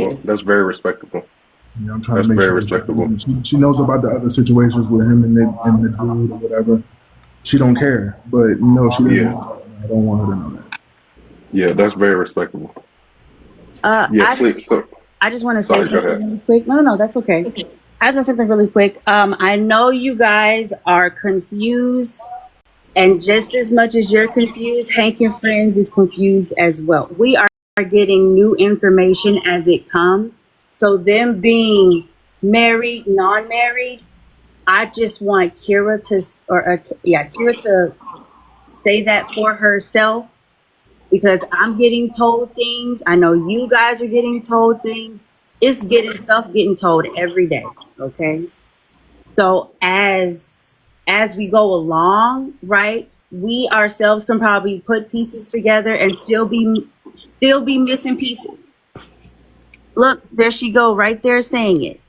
Well, that's very respectable. You know, I'm trying to That's make very sure that respectable. she knows about the other situations with him and the dude or whatever. She don't care, but no, she doesn't Yeah, know. I don't want her to know that. yeah, that's very respectable. Uh, Yeah, I just please. So, I just want to say sorry, go something ahead. really quick. No, no, no, that's okay. I just want to say something really quick. I know you guys are confused, and just as much as you're confused, Hank and Friends is confused as well. We are getting new information as it comes. So them being married, non-married, I just want Kira to, yeah, Kira to say that for herself because I'm getting told things. I know you guys are getting told things. It's getting stuff getting told every day. Okay. So as we go along, right, we ourselves can probably put pieces together and still be missing pieces. Look, there she go right there saying it.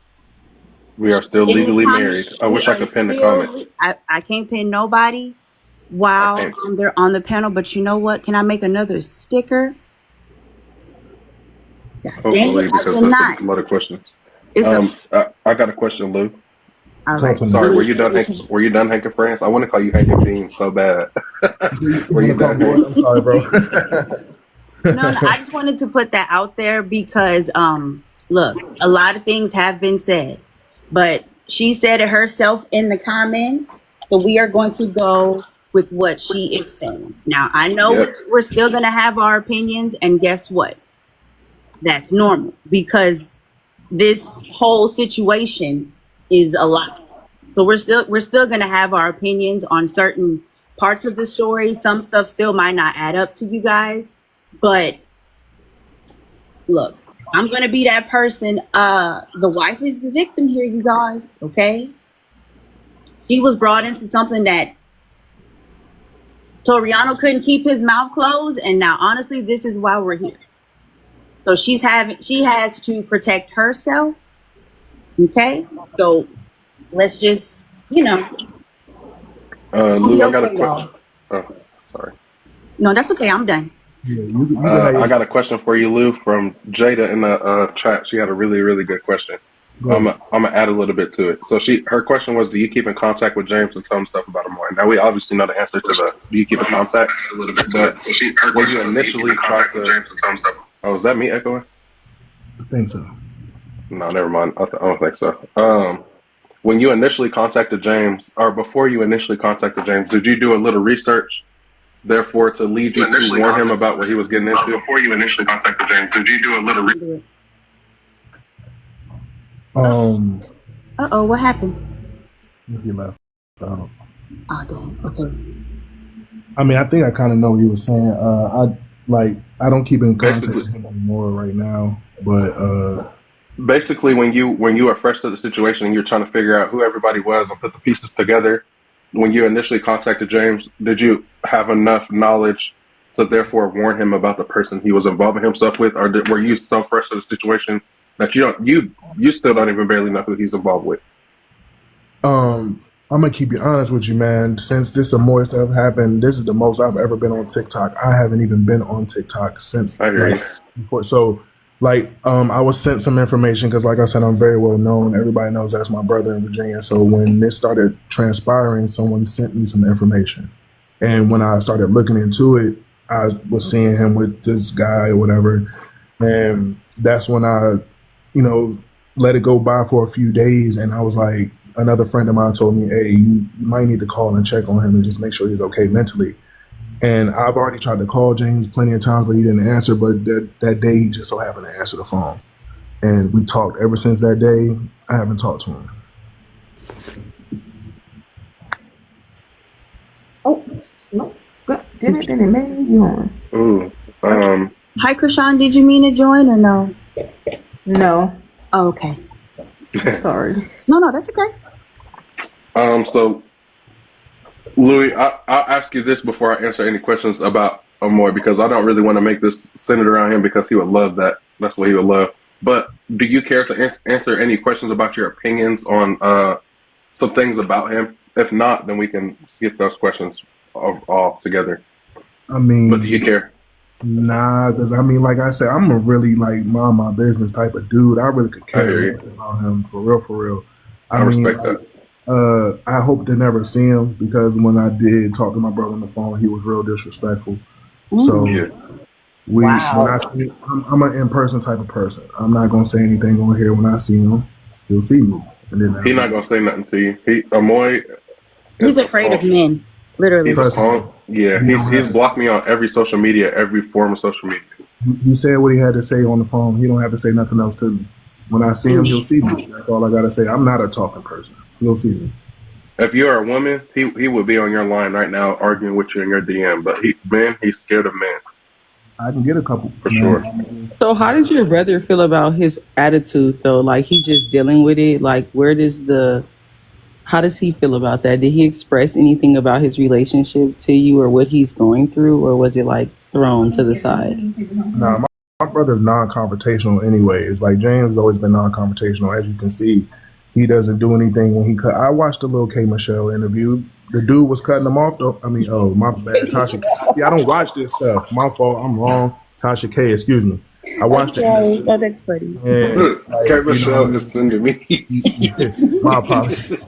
We are still In the legally married. comments, I we wish I are could pin the comment. still I can't pin nobody I while can't. they're on the panel, but you know what? Can I make another sticker? God dang it, Hopefully, I because that's a cannot. lot of questions. It's a I got a question, Lou. all Talk right. to me. Sorry, Let were me you let done? me Were you done Hank and Friends? I want to call you Hank and Fiend so bad. You Were want you to call done, me Hank? what? I'm sorry, bro. No, no, I just wanted to put that out there because look, a lot of things have been said, but she said it herself in the comments. So we are going to go with what she is saying. Now, I know Yep. we're still going to have our opinions, and guess what? That's normal because this whole situation is a lot. So we're still going to have our opinions on certain parts of the story. Some stuff still might not add up to you guys, but look, I'm gonna be that person. The wife is the victim here, you guys. Okay, she was brought into something that Toriano couldn't keep his mouth closed, and now honestly, this is why we're here. So she has to protect herself. Okay, so let's just I'll Lou, be I got a okay, question. y'all. Oh, sorry. No, that's okay. I'm done. Yeah, you can have I your got a question for you, Lou, from Jada in the chat. She had a really, really good question. go ahead. I'm gonna add a little bit to it. So her question was, do you keep in contact with James and tell him stuff about Amoy? Now we obviously know the answer to the do you keep in contact, A little bit to but it. So her when you question was, do you keep initially in talked contact with to, James and tell him stuff? oh, is that me echoing? I think so. No, never mind. I don't think so. When you initially contacted James, or before you initially contacted James, did you do a little research, therefore, to lead You you to initially warn him contacted about what he was getting into? before you initially contacted James, did you do a little Um, Uh-oh, what happened? he left. out. Oh dang. Okay. I mean, I think I kind of know what he was saying. I don't keep in contact Basically, with him anymore right now, but basically, when you are fresh to the situation and you're trying to figure out who everybody was and put the pieces together, when you initially contacted James, did you have enough knowledge to therefore warn him about the person he was involving himself with, or were you so fresh to the situation that you still don't even barely know who he's involved with? I'm gonna keep you honest with you, man. Since this Amoy stuff happened, this is the most I've ever been on TikTok. I haven't even been on TikTok since I hear like you. before. So, I was sent some information because, like I said, I'm very well known. Everybody knows that's my brother in Virginia. So when this started transpiring, someone sent me some information, and when I started looking into it, I was seeing him with this guy or whatever, and that's when I, you know, let it go by for a few days, and I was like, another friend of mine told me, "Hey, you might need to call and check on him and just make sure he's okay mentally." And I've already tried to call James plenty of times, but he didn't answer. But that day, he just so happened to answer the phone, and we talked. Ever since that day, I haven't talked to him. Oh, no. God damn it, then it made me yawn. Ooh. Hi, Krishan. Did you mean to join or no? No, Oh, okay. I'm sorry. No, no, that's okay. So Louis, I'll ask you this before I answer any questions about Amoy because I don't really want to make this centered around him because he would love that. That's what he would love. But do you care to answer any questions about your opinions on some things about him? If not, then we can skip those questions all together. I But do you mean, care? Nah, because I mean, like I said, I'm a really like mind my business type of dude. I really could I care hear less you. about him for real, for real. I I mean, respect that. like, I hope to never see him because when I did talk to my brother on the phone, he was real disrespectful. Yeah. So when I Wow. see, I'm an in person type of person. I'm not gonna say anything on here. When I see him, he'll see me, and then that'll He's be not gonna say nothing to you. Amoy He's is a afraid of punk. men, literally. He's a trust me. punk. Yeah, He don't he's have to. blocked me on every social media, every form of social media. He said what he had to say on the phone. He don't have to say nothing else to me. When I see him, he'll see me. That's all I gotta say. I'm not a talking person. He'll see me. If you're a woman, he would be on your line right now arguing with you in your DM. But he's scared of men I can get a couple, for sure. man. So how does your brother feel about his attitude though? Like he just dealing with it? Like how does he feel about that? Did he express anything about his relationship to you or what he's going through, or was it like thrown to the side? Nah, my brother's non-confrontational anyway. It's like James has always been non-confrontational. As you can see, he doesn't do anything when he cut. I watched the Lil K Michelle interview. The dude was cutting him off though. I mean, oh my bad, Tasha K. See, I don't watch this stuff. My fault. I'm wrong. Tasha K. Excuse me. I watched the Okay. interview Oh, that's funny. and Look, like Kurt Michelle is sending me. my apologies.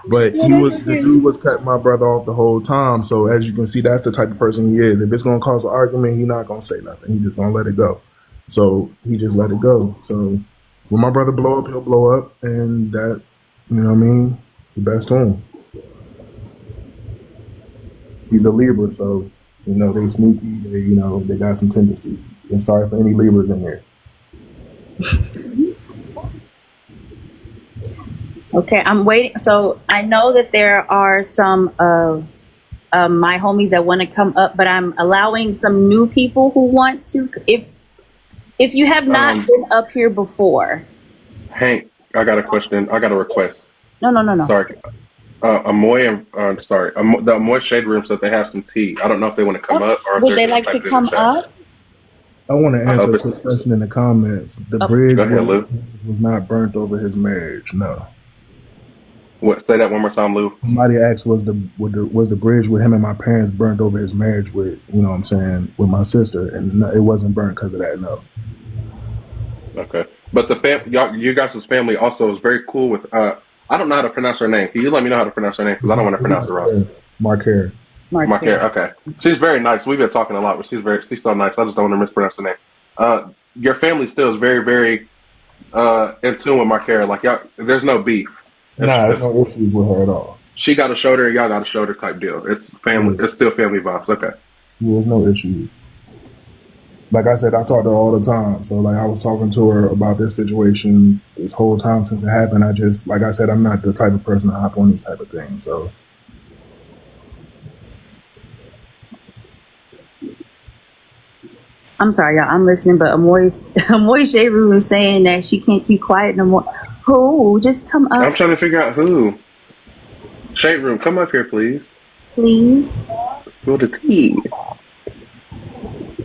But Yeah, that's the okay. dude was cutting my brother off the whole time. So as you can see, that's the type of person he is. If it's gonna cause an argument, he's not gonna say nothing. He just gonna let it go. So he just let it go. So when my brother blow up, he'll blow up, and that, you know what I mean, the best to him. He's a Libra, so they sneaky. They got some tendencies. And sorry for any Libras in here. Okay, I'm waiting. So I know that there are some of my homies that want to come up, but I'm allowing some new people who want to. If you have not um, been up here before, Hank, I got a question. I got a request. no. Sorry, Amoy and sorry, the Amoy Shade Room said they have some tea. I don't know if they want to come Okay. up or if Would they're they just like to typed it in the come chat. up? I want to I answer hope a it's. quick question in the comments. The Oh, Go bridge ahead, Lou. was not burnt over his marriage. No. What? Say that one more time, Lou. Somebody asked, was the bridge with him and my parents burnt over his marriage with, what I'm saying, with my sister, and no, it wasn't burnt because of that. No. Okay, but you guys' family also is very cool with. I don't know how to pronounce her name. Can you let me know how to pronounce her name? Because I don't want to pronounce it wrong. Mark Harris. Mark Marquez. Okay. She's very nice. We've been talking a lot, but she's so nice. I just don't want to mispronounce her name. Your family still is very, very in tune with Mark Like y'all, there's no beef. Nah, there's If no issues with her at all. she got a shoulder, y'all got a shoulder type deal. It's family. Yeah, It's still family vibes. Okay. there's no issues. Like I said, I talk to her all the time. So like I was talking to her about this situation this whole time since it happened. Like I said, I'm not the type of person to hop on these type of things. So I'm sorry, y'all. I'm listening, but Amoy Sheru is saying that she can't keep quiet no more. Who? Just come I'm up, trying to figure out who. Shade Room, come up here, please. please. Let's spill the tea.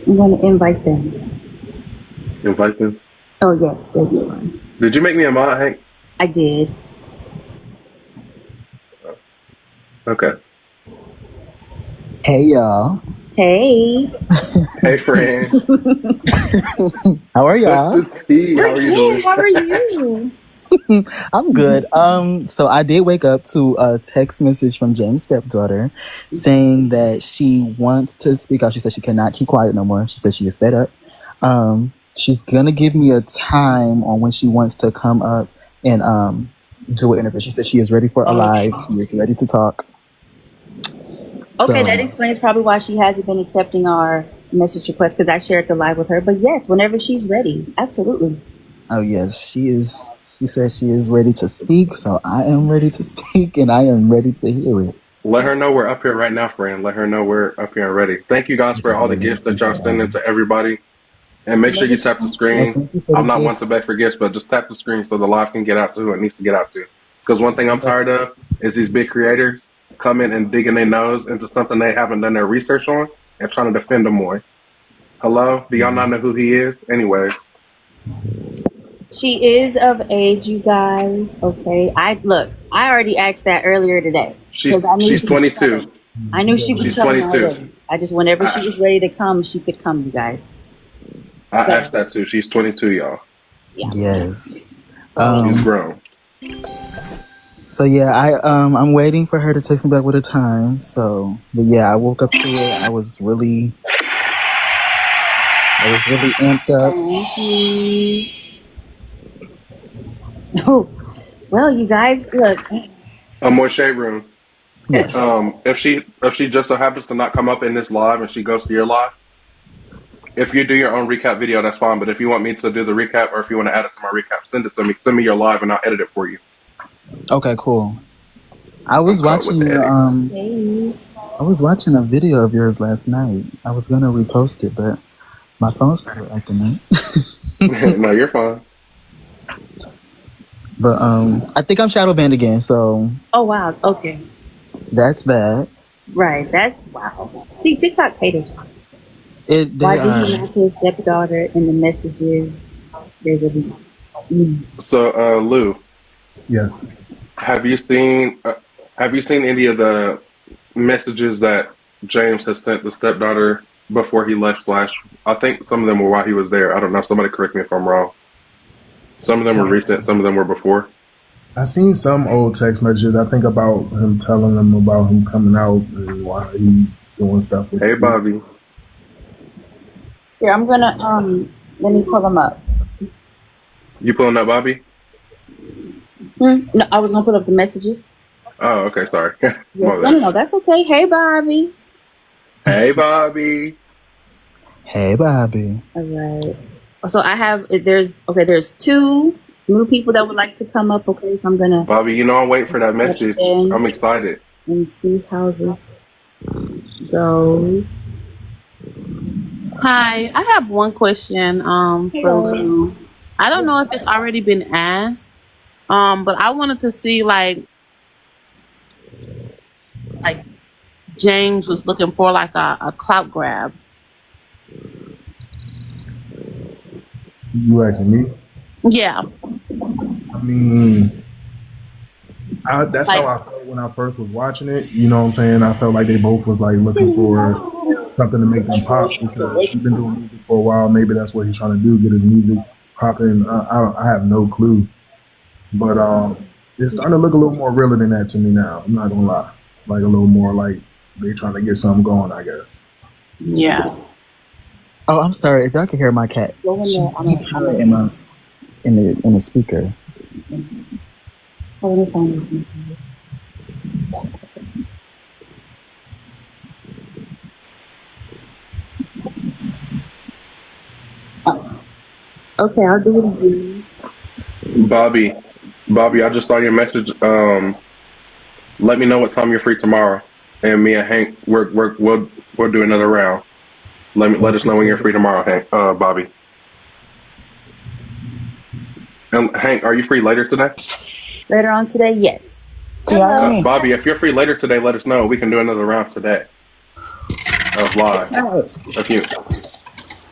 I'm going to invite them. Invite them. Oh, yes, there you are. Did you make me a mod, Hank? I did. Okay. Hey y'all. Hey. Hey, friend. How are What's y'all? the tea? How We're are you good. doing? How are you? I'm good. So I did wake up to a text message from James' stepdaughter saying that she wants to speak out. She said she cannot keep quiet no more. She said she is fed up. She's gonna give me a time on when she wants to come up and do an interview. She said she is ready for a live. She is ready to talk. Okay, that So, explains probably why she hasn't been accepting our message requests because I shared the live with her. But yes, whenever she's ready, absolutely. oh yes, she is. She says she is ready to speak. So I am ready to speak, and I am ready to hear it. Let her know we're up here right now, friend. Let her know we're up here and ready. Thank you guys for all the gifts that y'all sending to everybody. And make sure you tap the Well, screen. thank you for the I'm not one gifts. to beg for gifts, but just tap the screen so the live can get out to who it needs to get out to. Because one thing I'm tired of is these big creators coming and digging their nose into something they haven't done their research on and trying to defend them more. Hello? Do y'all not know who he is? Anyways. She is of age, you guys. Okay. I already asked that earlier today She's because I knew she's she was 22. coming. I knew she was She's coming 22. already. I just, whenever she I, was ready to come, she could come, you guys. I So, asked that too. She's 22, y'all. yeah. Yes. She's Um. grown. So yeah, I'm waiting for her to text me back with a time. So, but yeah, I woke up to it. I was really amped up. Thank you. Oh, well, you guys, look. A more shade room. Yes. If she just so happens to not come up in this live and she goes to your live, if you do your own recap video, that's fine. But if you want me to do the recap or if you want to add it to my recap, send it to me. Send me your live and I'll edit it for you. Okay. Cool. I I'm was caught with watching the your edit. Hey. I was watching a video of yours last night. I was gonna repost it, but my phone started acting up. No, you're fine. But I think I'm shadow banned again. So Oh, wow. Okay. that's that. Right. That's wow. See, TikTok haters. They Why did are. he not his stepdaughter in the messages they released? So, Lou, Yes. have you seen any of the messages that James has sent the stepdaughter before he left? Slash, I think some of them were while he was there. I don't know. Somebody correct me if I'm wrong. Some of them were recent. Some of them were before. I seen some old text messages. I think about him telling them about him coming out and why he doing stuff with Hey, the Bobby. Here, I'm gonna let me pull them up. You pulling up, Bobby? No, I was gonna put up the messages. Oh, okay. Sorry. Yes, My no, bad. no, that's okay. Hey, Bobby. Hey, Bobby. Hey, Bobby. All right. So I have there's two new people that would like to come up. Okay, so I'm gonna Bobby, I'm waiting for that message. in I'm excited. and see how this goes. Hi, I have one question for Lou. I don't know if it's already been asked, but I wanted to see like James was looking for like a clout grab. You asking me? Yeah, I mean, that's like how I felt when I first was watching it. You know what I'm saying? I felt like they both was like looking for something to make them pop because he's been doing music for a while. Maybe that's what he's trying to do, get his music popping. I have no clue, but it's starting to look a little more realer than that to me now. I'm not gonna lie, like a little more like they trying to get something going, I guess. yeah. Oh, I'm sorry. If y'all can hear my cat, Go in she there. keep purring in the speaker. Let me find these messages. Okay, I'll do it again. Bobby, I just saw your message. Let me know what time you're free tomorrow, and me and Hank, we'll do another round. Let us know when you're free tomorrow, Hank. Bobby. And Hank, are you free later today? Later on today, yes. Hello. Bobby, if you're free later today, let us know. We can do another round today of live.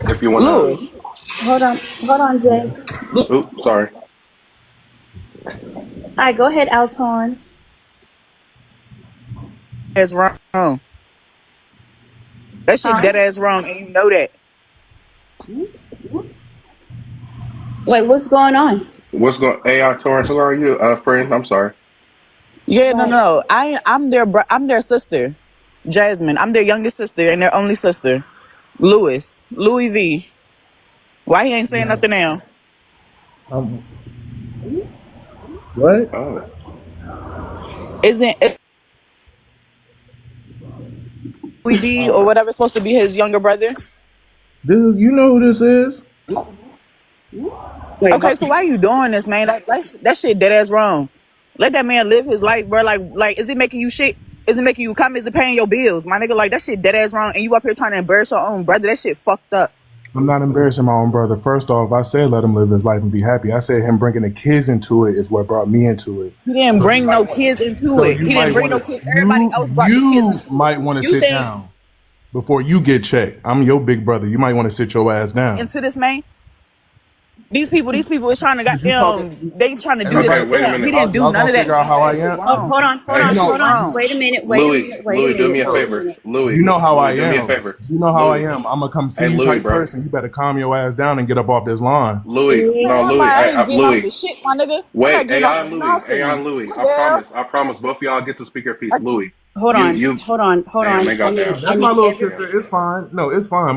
If you want Louis. Hold on, Jay. to. Oops, sorry. Hi, go ahead, Alton. That's wrong. That shit Huh? dead ass wrong, and you know that. Wait, what's going on? What's going? AI Torrent, who are you, friend? I'm sorry. Yeah, no. I'm their sister, Jasmine. I'm their youngest sister and their only sister, Louis V. Why he ain't saying Yeah. nothing now? Um, what? Oh, Isn't it Louis D or whatever supposed to be his younger brother? You know who this is? Wait, Okay, so why you doing this, man? That shit dead ass wrong. Let that man live his life, bro. Like, is it making you shit? Is it making you come? Is it paying your bills, my nigga? Like that shit dead ass wrong, and you up here trying to embarrass your own brother? That shit fucked up. I'm not embarrassing my own brother. First off, I said let him live his life and be happy. I said him bringing the kids into it is what brought me into it. He didn't So you bring might no want kids into so it. you He didn't might bring want no to kids. Everybody else brought the kids you into it. might want to You sit think down before you get checked. I'm your big brother. You might want to sit your ass down. into this man? These people is trying to You talking? they trying to And do this. Okay, wait a He minute. didn't do y'all none gonna of that. figure out how I That shit am. Oh, wrong. Hey, That shit hold on. wrong. Wait a minute. Louis, do me a Wait a favor. minute. You know how I Louis, do me a am. favor. You know how I Louis, am. I'm a come see hey, you Louis, type bro. person. You better calm your ass down and get up off this line. Louis, no, Man, Louis, I ain't getting off Louis. the shit, my nigga. I'm not Wait, getting off Hey, nothing. on Louis. What the hell? I promise, both of y'all get to speak your piece. I, Louis, Hold on. you. Hold Damn, on. they got down. I That's my need little every. Damn. sister. It's fine. No, it's fine.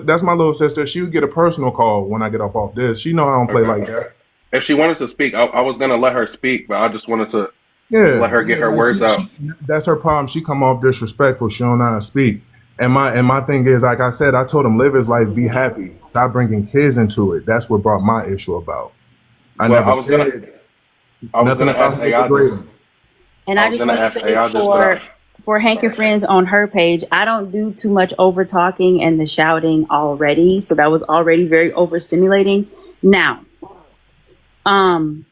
That's my little sister. She would get a personal call when I get up off this. She know I don't play Okay. like that. If she wanted to speak, I was gonna let her speak, but I just wanted to let Yeah, her get yeah. her Like words out. that's her problem. She come off disrespectful. She don't know how to speak. And my thing is, like I said, I told him live his life, be happy. Stop bringing kids into it. That's what brought my issue about. I Well, never said I was nothing gonna about ask her AI just, degrading. And I I was just gonna want to ask say AI just, but for Hank and Friends on her page, I don't do too much over talking and the shouting already, so that was already very overstimulating. Now, um,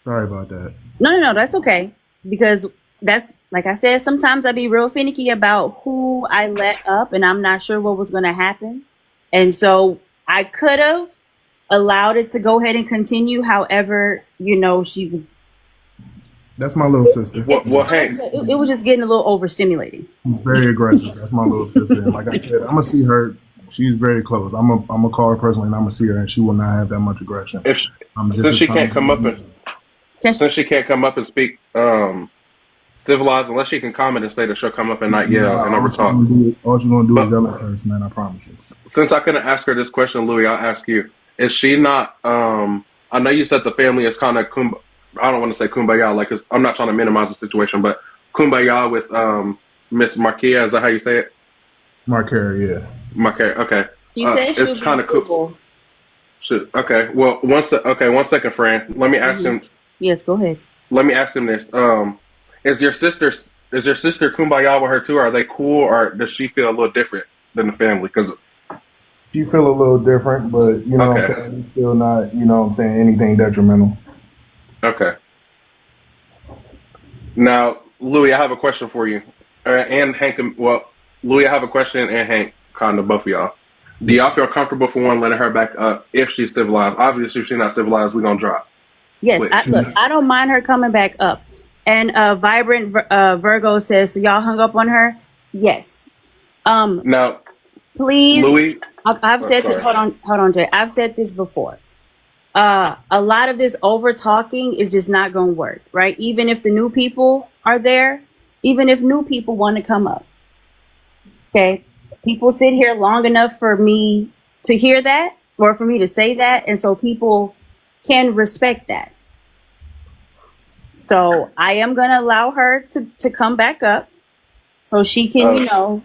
Sorry about that. no, that's okay because that's like I said. Sometimes I be real finicky about who I let up, and I'm not sure what was going to happen, and so I could have allowed it to go ahead and continue. However, she was. That's my little sister. well, Hank, It was just getting a little overstimulating. She's very aggressive. That's my little sister. And like I said, I'm gonna see her. She's very close. I'm gonna call her personally, and I'm gonna see her, and she will not have that much aggression. if I'm just since as she calm can't as come up you. and since she can't come up and speak civilized, unless she can comment and say that she'll come up and not yell and over talk. All she's gonna do is But yell at her, man. I promise you. since I couldn't ask her this question, Louis, I'll ask you: is she not? I know you said the family is kind of I don't want to say kumbaya, like I'm not trying to minimize the situation, but kumbaya with Miss Marquia. Is that how you say it? Marquera, yeah. She Okay. said she'll It's be kind of cool. civil. Shit. Okay. Well, one second, friend. Let me ask him. Yes, go ahead. Let me ask him this. Is your sister kumbaya with her too? Are they cool, or does she feel a little different than the family? Because She feel a little different, but you know what okay, I'm saying. It's still not, you know what I'm saying, anything detrimental. okay. Now, Louis, I have a question for you, and Hank. Well, Louis, I have a question, and Hank, kind of both of y'all. Do y'all feel comfortable for one letting her back up if she's civilized? Obviously, if she's not civilized, we're gonna drop. Yes, Which look, I don't mind her coming back up. And Vibrant Virgo says, so y'all hung up on her? Yes. now, Please, Louis. I've Oh, said this. sorry. Hold on, Jay. I've said this before. A lot of this over talking is just not going to work, right? Even if the new people are there, even if new people want to come up, okay? People sit here long enough for me to hear that or for me to say that, and so people can respect that. So I am going to allow her to come back up so she can,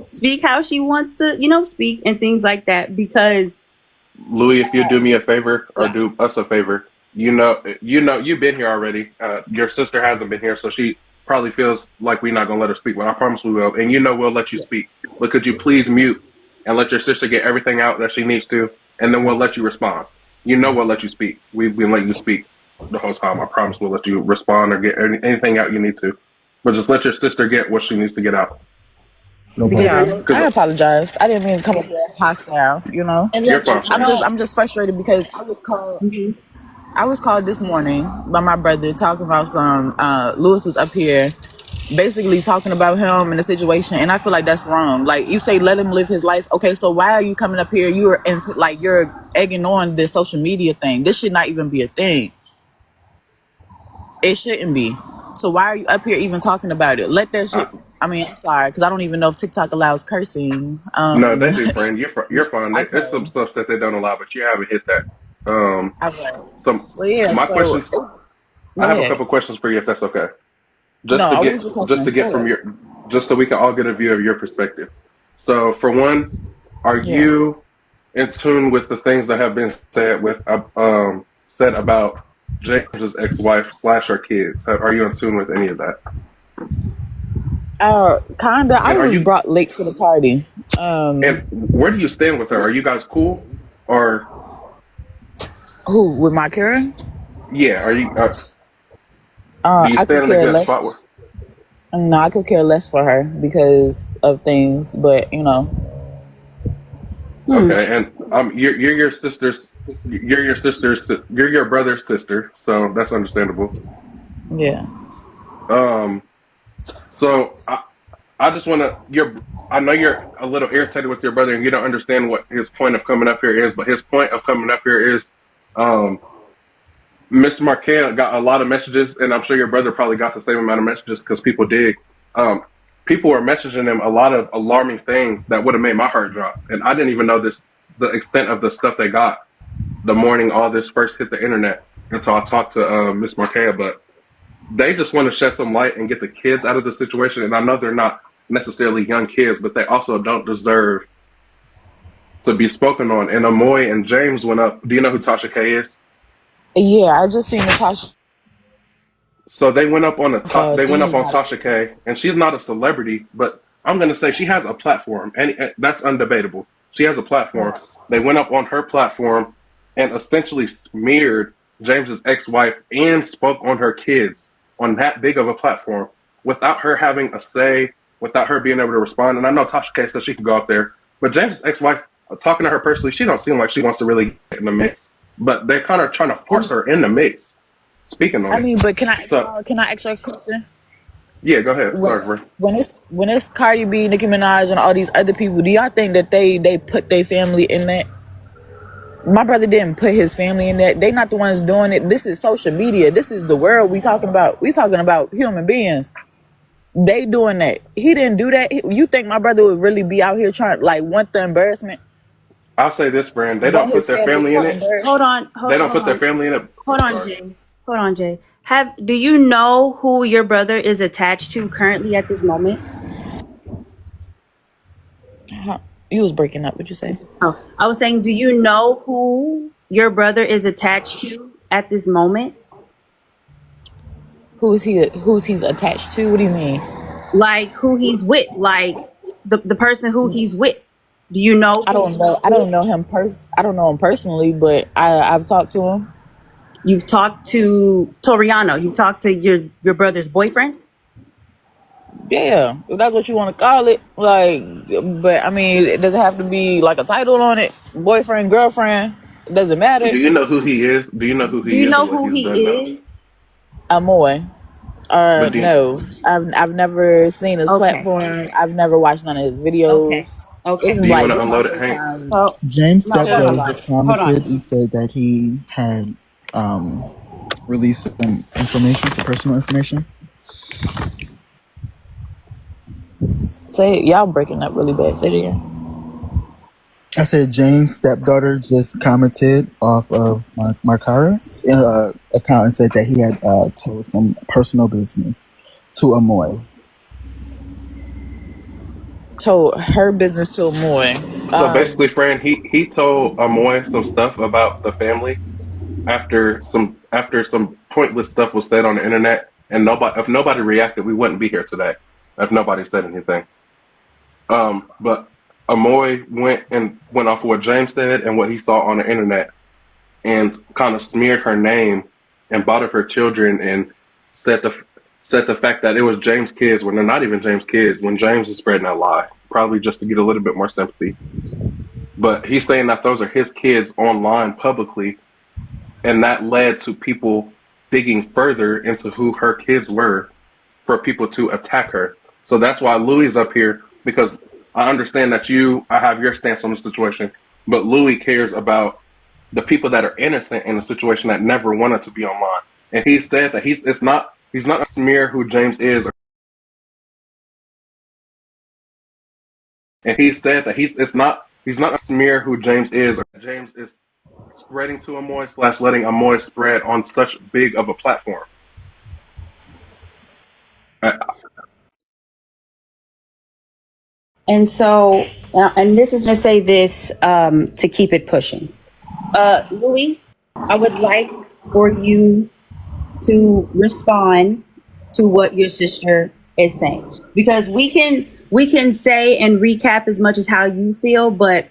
speak how she wants to, speak and things like that because Louis, if you do me a favor or yeah. do us a favor, you've been here already. Your sister hasn't been here, so she probably feels like we're not gonna let her speak. But I promise we will, and we'll let you speak. But could you please mute and let your sister get everything out that she needs to, and then we'll let you respond. We'll let you speak. We've been letting you speak the whole time. I promise we'll let you respond or get anything out you need to. But just let your sister get what she needs to get out. No problem. Yeah, I Because apologize. I didn't mean to come up here hostile. And you're look, fine. I'm just frustrated because I was called. Mhm. I was called this morning by my brother talking about some. Lewis was up here, basically talking about him and the situation, and I feel like that's wrong. Like you say, let him live his life. Okay, so why are you coming up here? You're egging on this social media thing. This should not even be a thing. It shouldn't be. So why are you up here even talking about it? Let that shit. I mean, I'm sorry because I don't even know if TikTok allows cursing. No, they do, friend. You're fine. It's some Okay. stuff that they don't allow, but you haven't hit that. Okay. So Well, yeah. my So questions. I go have a ahead. couple questions for you, if that's okay. No, Just to I get, was just just to talking. get Go from ahead. just so we can all get a view of your perspective. So, for one, are Yeah. you in tune with the things that have been said about James's ex-wife slash her kids? Are you in tune with any of that? Kinda. I And are was you brought late for the party. and where do you stand with her? Are you guys cool, or Who with my Karen? yeah? Are you? Do you I could stand in a care good spot less. with? No, I could care less for her because of things. But Okay, and you're your sister's, you're your brother's sister, so that's understandable. Yeah. Um, so I just want to, I know you're a little irritated with your brother and you don't understand what his point of coming up here is, but his point of coming up here is, um, Miss Marquez got a lot of messages, and I'm sure your brother probably got the same amount of messages because people did. Um, People were messaging him a lot of alarming things that would have made my heart drop, and I didn't even know the extent of the stuff they got the morning all this first hit the internet until I talked to Miss Marquez. But they just want to shed some light and get the kids out of the situation, and I know they're not necessarily young kids, but they also don't deserve to be spoken on. And Amoy and James went up. Do you know who Tasha K is? Yeah, I just seen Natasha So they went up on they went up thing. on Tasha K, and she's not a celebrity, but I'm gonna say she has a platform, and that's undebatable. She has a platform. They went up on her platform and essentially smeared James's ex-wife and spoke on her kids on that big of a platform without her having a say, without her being able to respond. And I know Tasha K said she could go up there, but James's ex-wife, talking to her personally, she don't seem like she wants to really get in the mix. But they're kind of trying to force her in the mix, speaking on I it. mean, but So can I ask you a question? yeah, go ahead. When Sorry, bro. when it's Cardi B, Nicki Minaj, and all these other people, do y'all think that they put their family in that? My brother didn't put his family in that. They not the ones doing it. This is social media. This is the world we talking about. We talking about human beings. They doing that. He didn't do that. You think my brother would really be out here trying like want the embarrassment? I'll say this, Brand. They don't Want put his their family family in more it. embarrassed? Hold on, They don't hold put their on, family in it. hold I'm on, sorry. Jay. Hold on, Jay. Do you know who your brother is attached to currently at this moment? You was breaking up. What you say? Oh, I was saying, do you know who your brother is attached to at this moment? Who's he? Who's he's attached to? What do you mean? Like who he's with, like the person who he's with. Do you know I who don't he's know. I with? don't know him. I don't know him personally, but I've talked to him. You've talked to Toriano. You've talked to your brother's boyfriend. Yeah, if that's what you want to call it. Like, but I mean, does it have to be like a title on it? Boyfriend, girlfriend? It doesn't Do matter. you know who he is? Do you know who Do he you is know and what who he's done he now? is? Amoy. But do you, No, I've never seen his Okay. platform. I've never watched none of his videos. Okay. This is Okay. do you want like to this is my unload it, first Hank? time. So James no, hold stepdaughter on. just Hold commented on. and said that he had released some information, some personal information. Say y'all breaking up really bad. Say it again. I said James' stepdaughter just commented off of Markara's account and said that he had told some personal business to Amoy. Told her business to Amoy. So basically, friend, he told Amoy some stuff about the family after some pointless stuff was said on the internet, and nobody if nobody reacted, we wouldn't be here today. If nobody said anything. But Amoy went off what James said and what he saw on the internet, and kind of smeared her name and bothered her children, and said the fact that it was James' kids when they're not even James' kids. When James is spreading that lie, probably just to get a little bit more sympathy. But he's saying that those are his kids online publicly, and that led to people digging further into who her kids were for people to attack her. So that's why Louis is up here, because I understand that I have your stance on the situation, but Louis cares about the people that are innocent in a situation that never wanted to be online. And he said that he's not a smear who James is. And he said that he's not a smear who James is. Or James is spreading to Amoy / letting Amoy spread on such big of a platform. Uh, And so, and this is going to say this to keep it pushing. Louis, I would like for you to respond to what your sister is saying, because we can say and recap as much as how you feel, but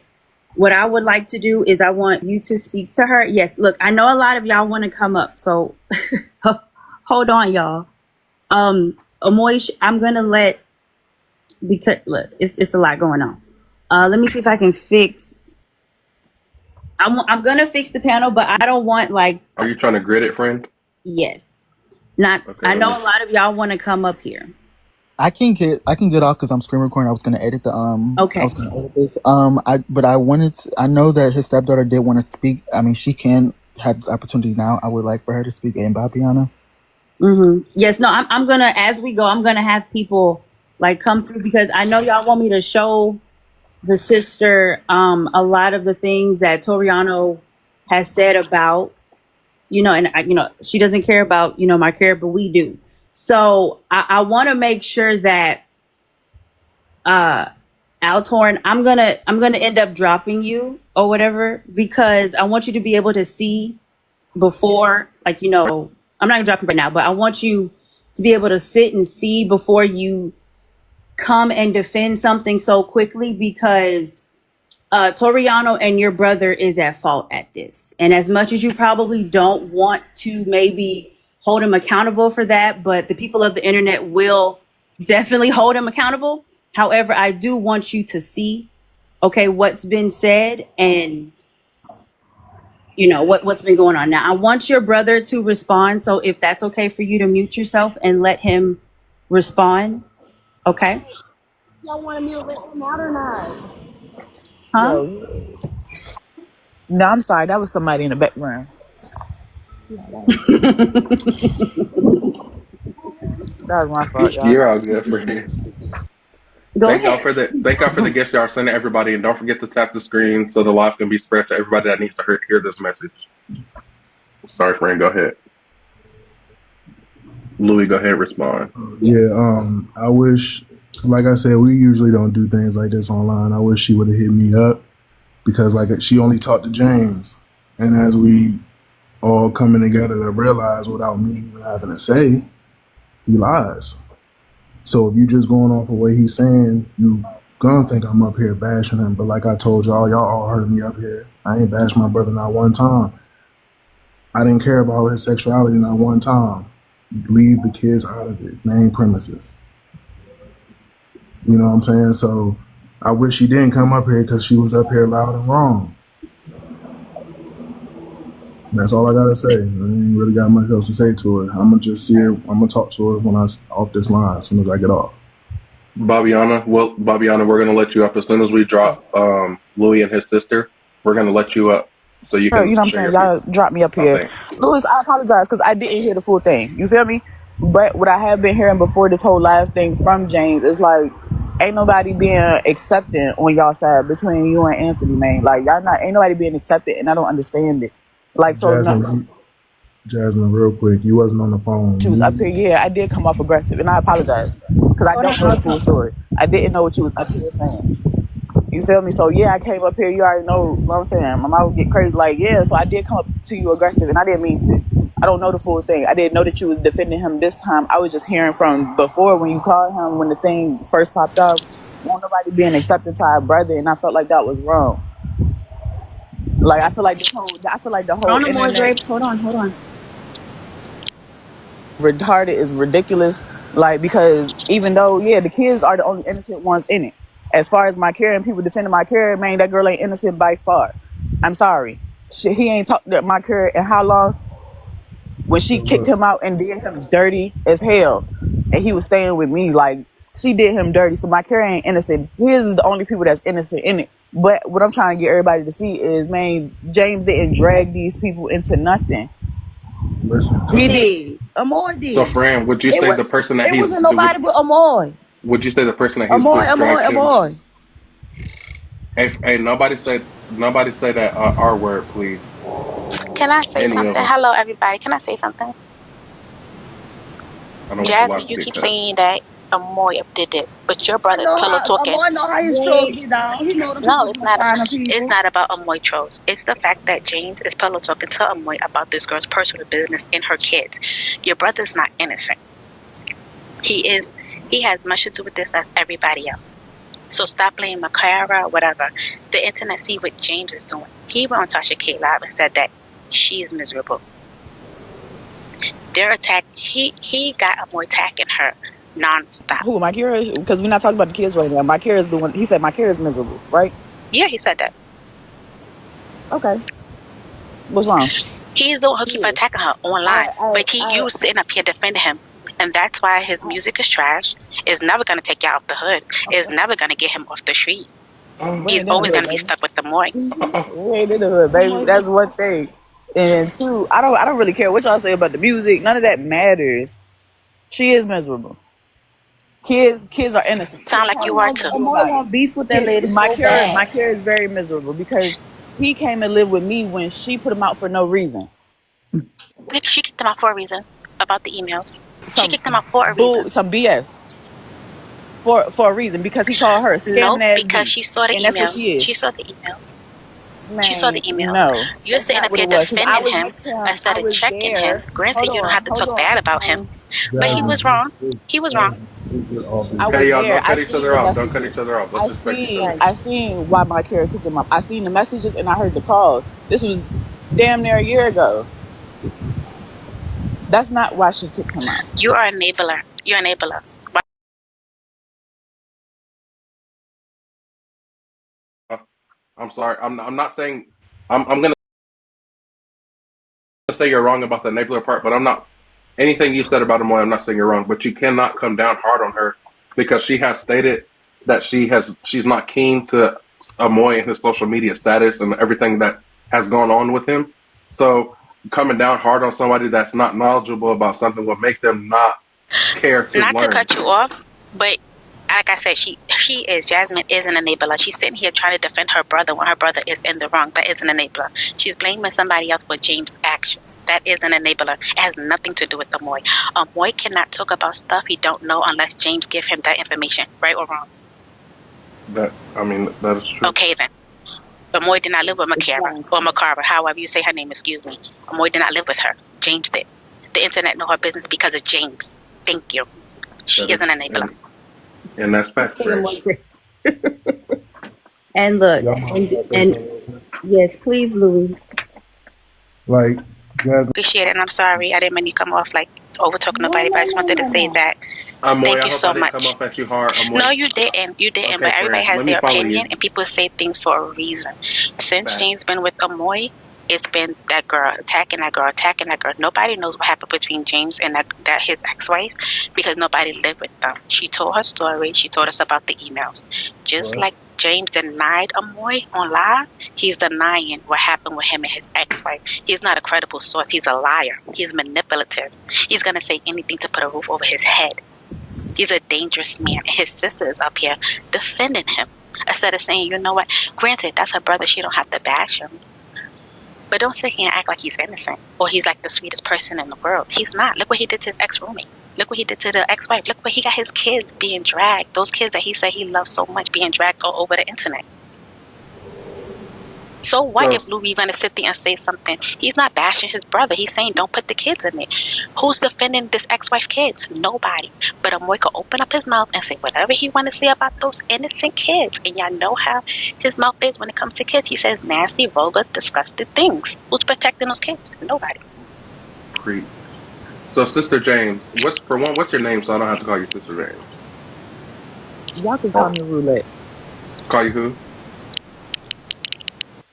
what I would like to do is I want you to speak to her. Yes, look, I know a lot of y'all want to come up, so hold on, y'all. Amoy, I'm gonna let, because look, it's a lot going on. Let me see if I can fix I'm gonna fix the panel, but I don't want like Are you trying to grid it, friend? yes. Not. Okay, I let know me. a lot of y'all want to come up here. I can get off because I'm screen recording. I was gonna edit I Okay. was gonna edit this. I wanted to, I know that his stepdaughter did want to speak. I mean, she can have this opportunity now. I would like for her to speak and Babiana. Yes. No. I'm gonna as we go. I'm gonna have people like come through because I know y'all want me to show the sister a lot of the things that Toriano has said about and she doesn't care about my career, but we do. So I want to make sure that Altorn, I'm gonna end up dropping you or whatever because I want you to be able to see before, like I'm not gonna drop you right now, but I want you to be able to sit and see before you come and defend something so quickly because Toriano and your brother is at fault at this. And as much as you probably don't want to maybe hold him accountable for that, but the people of the internet will definitely hold him accountable. However, I do want you to see, okay, what's been said and what's been going on. Now, I want your brother to respond. So if that's okay for you to mute yourself and let him respond, okay? Y'all wanted me to let him out or not? Huh? Yo, no, I'm sorry. That was somebody in the background. That was my fault, y'all. You're all good, friend. Go ahead. Thank y'all for the gifts y'all sending everybody, and don't forget to tap the screen so the live can be spread to everybody that needs to hear this message. Sorry, friend. Go ahead. Louis, go ahead, respond. Yeah, I wish, like I said, we usually don't do things like this online. I wish she would have hit me up because, like, she only talked to James, and as we all coming together to realize, without me even having to say, he lies. So if you just going off of what he's saying, you gonna think I'm up here bashing him. But like I told y'all all heard me up here. I ain't bashed my brother not one time. I didn't care about his sexuality not one time. Leave the kids out of it. Main premises. You know what I'm saying? So I wish she didn't come up here because she was up here loud and wrong. That's all I gotta say. I ain't really got much else to say to her. I'm gonna just see her. I'm gonna talk to her when I off this line as soon as I get off. Babiana, we're gonna let you up as soon as we drop Louis and his sister. We're gonna let you up so you You can know what I'm share saying? your Y'all piece. dropped me up here. Louis, I apologize because I didn't hear the full thing. You feel me? But what I have been hearing before this whole live thing from James is like, ain't nobody being accepting on y'all side between you and Anthony, man. Like, ain't nobody being accepted, and I don't understand it. Like, so no, Jasmine, real quick, you wasn't on the phone. she was up here. Yeah, I did come off aggressive, and I apologize because I Hold don't on, know I'll the full talk. story. I didn't know what you was up here saying. You feel me? So yeah, I came up here. You already know what I'm saying. My mouth would get crazy. Like, yeah, so I did come up to you aggressive, and I didn't mean to. I don't know the full thing. I didn't know that you was defending him this time. I was just hearing from before when you called him when the thing first popped up. Won't nobody being accepted to our brother, and I felt like that was wrong. Like I feel like the whole On the more internet grapes. Hold on. retarded is ridiculous. Like, because even though, yeah, the kids are the only innocent ones in it. As far as my care and people defending my care, man, that girl ain't innocent by far. I'm sorry. He ain't talked to my care in how long? When she So kicked look, him out and did him dirty as hell. And he was staying with me, like, she did him dirty. So my care ain't innocent. His is the only people that's innocent in it. But what I'm trying to get everybody to see is, man, James didn't drag these people into nothing. listen. He did. Did. Amoy So, did. friend, would you say the person that It wasn't nobody but Amoy. would you say the person that he's Amoy, just Amoy, dragged him? Amoy. Hey, nobody say that R word, please. Can I say Any of something? them. Hello, everybody. Can I say something? I don't want your Jasmine, life to you get keep cut. saying that Amoy did this, but your I brother's know pillow how talking. Amoy know how his trolls get down. He know them No, people it's gonna not. find them It's people. not about Amoy trolls. It's the fact that James is pillow talking to Amoy about this girl's personal business and her kids. Your brother's not innocent. He is. He has much to do with this as everybody else. So stop blaming Makara or whatever. The internet see what James is doing. He went on Tasha K Live and said that she's miserable. Their attack. He got Amoy attacking her nonstop. Who, my Kira? Because we're not talking about the kids right now. My Kira is the one. He said my Kira is miserable, right? Yeah, he said that. Okay. What's wrong? He's the one who keep Yes. attacking her online, but you sitting up here defending him, and that's why his music is trash. It's never gonna take you out the hood. It's never gonna get him off the street. We He's ain't in the always hood, gonna be baby. stuck with the Moy. We ain't in the hood, baby. That's one thing. And then two, I don't really care what y'all say about the music. None of that matters. She is miserable. Kids are innocent. Kids Sound like have you are nothing to too. do Amoy about it. want beef with that lady My so bad. Kara is very miserable because he came to live with me when she put him out for no reason. She kicked him out for a reason about the emails. She kicked him out for a reason. Some BS for a reason because he called her a scamming Nope, ass because bitch, she saw the and that's what emails. she is. She saw the emails. She saw Man, the emails. no, You're that's sitting not up what here it was. Because I defending was him next to him. instead I of was checking him. there. Granted, you don't have to Hold talk on. bad about him, but he was wrong. He was wrong. I Hey, was y'all, there. don't I cut each seen other the off. Don't cut each messages. other off. Let's respect each other. I seen why my Kara kicked him up. I seen the messages and I heard the calls. This was damn near a year ago. That's not why she kicked him out. You are an enabler. You're an enabler. I'm sorry. I'm not saying. I'm gonna say you're wrong about the enabler part, but I'm not. Anything you said about Amoy, I'm not saying you're wrong. But you cannot come down hard on her because she has stated that she's not keen to Amoy and his social media status and everything that has gone on with him. So coming down hard on somebody that's not knowledgeable about something will make them not care to Not to learn. cut you off, but like I said, Jasmine is an enabler. She's sitting here trying to defend her brother when her brother is in the wrong. That is an enabler. She's blaming somebody else for James' actions. That is an enabler. It has nothing to do with Amoy. Amoy cannot talk about stuff he don't know unless James give him that information, right or wrong. That is true. Okay then. Amoy did not live with Makara, however you say her name, excuse me. Amoy did not live with her. James did. The internet know her business because of James. Thank you. She is an enabler. And that's facts. And look, and yes, please, Louis. Like, Jasmine, Appreciate it, and I'm sorry I didn't mean you come off like over talking nobody, but I just wanted to say that. Amoy, Thank I you hope so I didn't much. come off at you hard. Amoy. No, you didn't. You didn't. Okay, but everybody friend, has their follow opinion, you. and people say things for a reason. Since Facts. James been with Amoy, it's been that girl attacking that girl, attacking that girl. Nobody knows what happened between James and that his ex-wife because nobody lived with them. She told her story. She told us about the emails. Just like James denied Amoy on live, he's denying what happened with him and his ex-wife. He's not a credible source. He's a liar. He's manipulative. He's gonna say anything to put a roof over his head. He's a dangerous man. And his sister is up here defending him instead of saying, you know what? Granted, that's her brother. She don't have to bash him. But don't sit here and act like he's innocent or he's like the sweetest person in the world. He's not. Look what he did to his ex-roommate. Look what he did to the ex-wife. Look what he got his kids being dragged. Those kids that he said he loved so much being dragged all over the internet. So what if Louis gonna sit there and say something? He's not bashing his brother. He's saying don't put the kids in it. Who's defending this ex-wife kids? Nobody. But Amoy could open up his mouth and say whatever he want to say about those innocent kids. And y'all know how his mouth is when it comes to kids. He says nasty, vulgar, disgusting things. Who's protecting those kids? Nobody. Great. So, Sister James, what's your name so I don't have to call you Sister James? Y'all can call me Roulette. Call you who?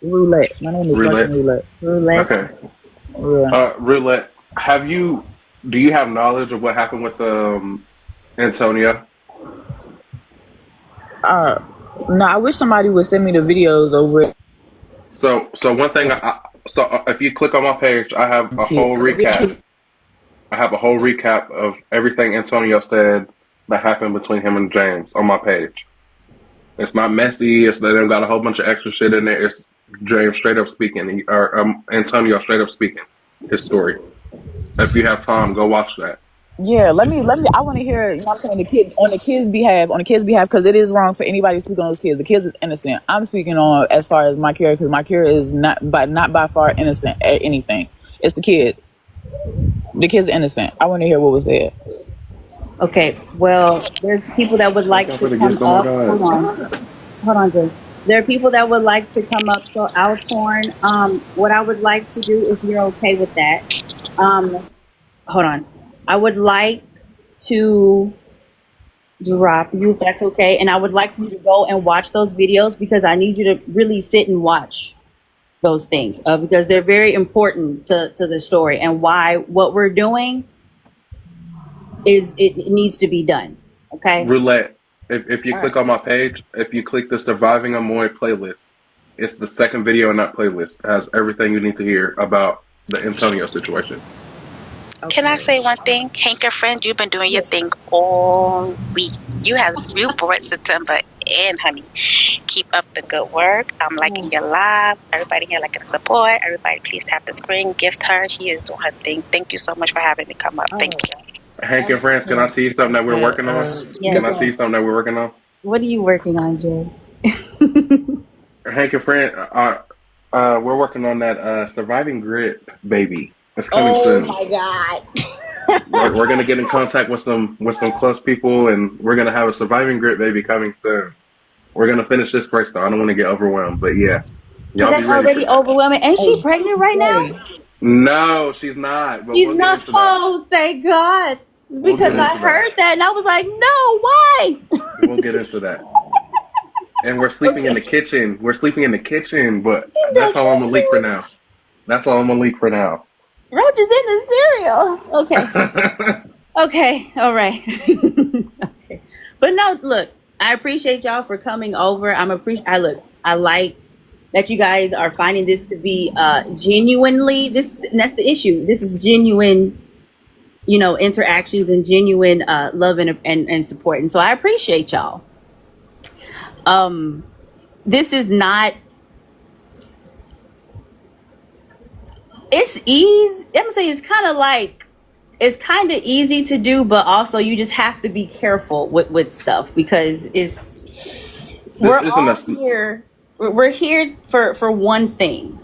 Roulette. My name is Roulette. Roulette. Okay. Yeah. Roulette, do you have knowledge of what happened with Antonia? No, I wish somebody would send me the videos over it. So one thing, if you click on my page, I have a whole recap. I have a whole recap of everything Antonio said that happened between him and James on my page. It's not messy. They've got a whole bunch of extra shit in there. It's James straight up speaking, or Antonio straight up speaking his story. If you have time, go watch that. Yeah, let me. I want to hear. You know what I'm saying? On the kids' behalf, because it is wrong for anybody to speak on those kids. The kids is innocent. I'm speaking on as far as my care, because my care is not by far innocent at anything. It's the kids. The kids are innocent. I want to hear what was said. Okay, well, there's people that would like to come up. Hold on, Jay. There are people that would like to come up, so I'll torn. What I would like to do, if you're okay with that, hold on. I would like to drop you, if that's okay, and I would like for you to go and watch those videos because I need you to really sit and watch those things because they're very important to the story and why what we're doing is it needs to be done. Okay. Roulette. If you All click right. on my page, if you click the Surviving Amoy playlist, it's the second video in that playlist. It has everything you need to hear about the Antonio situation. Can I Okay. say one thing? Hank and friend, you've been doing your Yes. thing all week. You brought September in, honey. Keep up the good work. I'm liking your live. Everybody here liking the support. Everybody please tap the screen. Gift her. She is doing her thing. Thank you so much for having me come up. Thank you. Hank and friends, can I see something that we're working on? Yes. Can I see something that we're working on? What are you working on, Jay? Hank and friend, we're working on that Surviving Grit baby. It's coming Oh soon. my God. We're gonna get in contact with some close people, and we're gonna have a Surviving Grit baby coming soon. We're gonna finish this first, though. I don't want to get overwhelmed, but yeah, y'all be That's ready for already that. overwhelming. Ain't she pregnant right now? No, she's not. But She's we'll get not. into that. Oh, thank God. We'll Because get I into heard that. that and I was like, no, why? We'll get into that. And we're sleeping in the kitchen. We're sleeping in the kitchen, but In the that's all I'm gonna leak for kitchen now. That's all I'm gonna leak for now. with roaches in the cereal. Okay. Okay. All right. Okay. But no, look, I appreciate y'all for coming over. I like that you guys are finding this to be genuinely this, and that's the issue. This is genuine, interactions and genuine love and support. And so I appreciate y'all. This is not, it's easy. I'm gonna say it's kind of easy to do, but also you just have to be careful with stuff because we're here for one thing,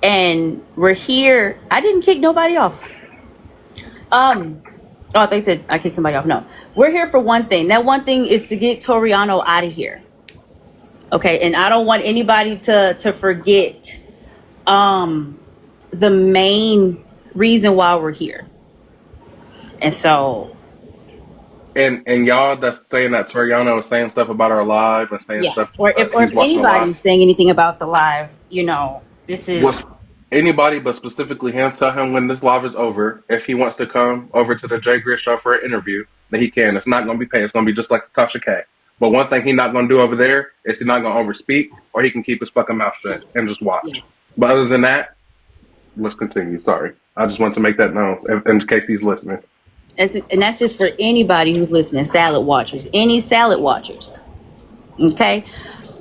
and we're here. I didn't kick nobody off. Oh, they said I kicked somebody off. No, we're here for one thing. That one thing is to get Toriano out of here. Okay, and I don't want anybody to forget the main reason why we're here. And so, and y'all that's saying that Toriano is saying stuff about our live and saying yeah. stuff. Or if He's watching the live. anybody's saying anything about the live, this is Was anybody, but specifically him, tell him when this live is over, if he wants to come over to the Jay Grit show for an interview, that he can. It's not going to be paid. It's going to be just like Tasha K. But one thing he's not going to do over there is he's not going to overspeak, or he can keep his fucking mouth shut and just watch. Yeah. But other than that, let's continue. Sorry. I just want to make that known in case he's listening. and that's just for anybody who's listening, salad watchers, any salad watchers. Okay.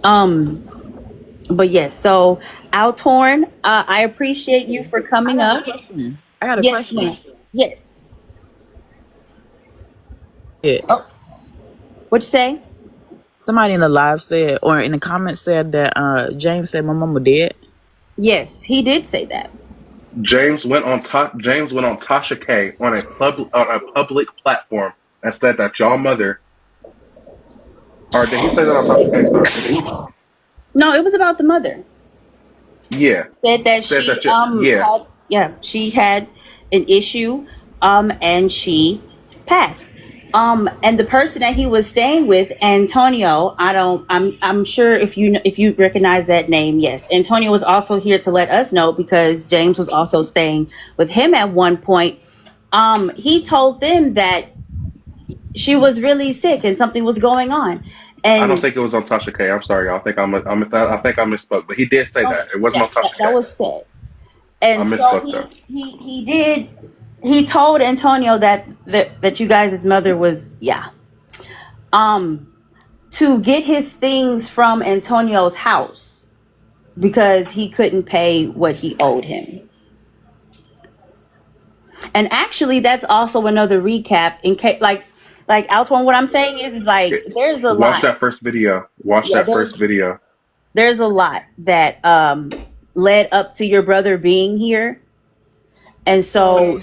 But yes, so Altorn, I appreciate you for coming up. I got a Yes, question. ma'am. Yes. Yeah. What'd you say? Somebody in the live said, or in the comments said that James said my mama dead. Yes, he did say that. James went on Tasha K on a public platform and said that y'all mother. Or did he say that on Tasha K? Sorry. No, it was about the mother. Yeah. Said that she had an issue, and she passed. And the person that he was staying with, Antonio, I'm sure if you recognize that name, yes. Antonio was also here to let us know because James was also staying with him at one point. He told them that she was really sick and something was going on. And I don't think it was on Tasha K. I'm sorry, y'all. I think I misspoke, but he did say that. It wasn't on Tasha K. That was said. And I so misspoke he told Antonio that you guys' mother was to get his things from Antonio's house because he couldn't pay what he owed him. And actually that's also another recap in case like Alton, what I'm saying is like there's a lot. Watch that first video. There's a lot that led up to your brother being here. And so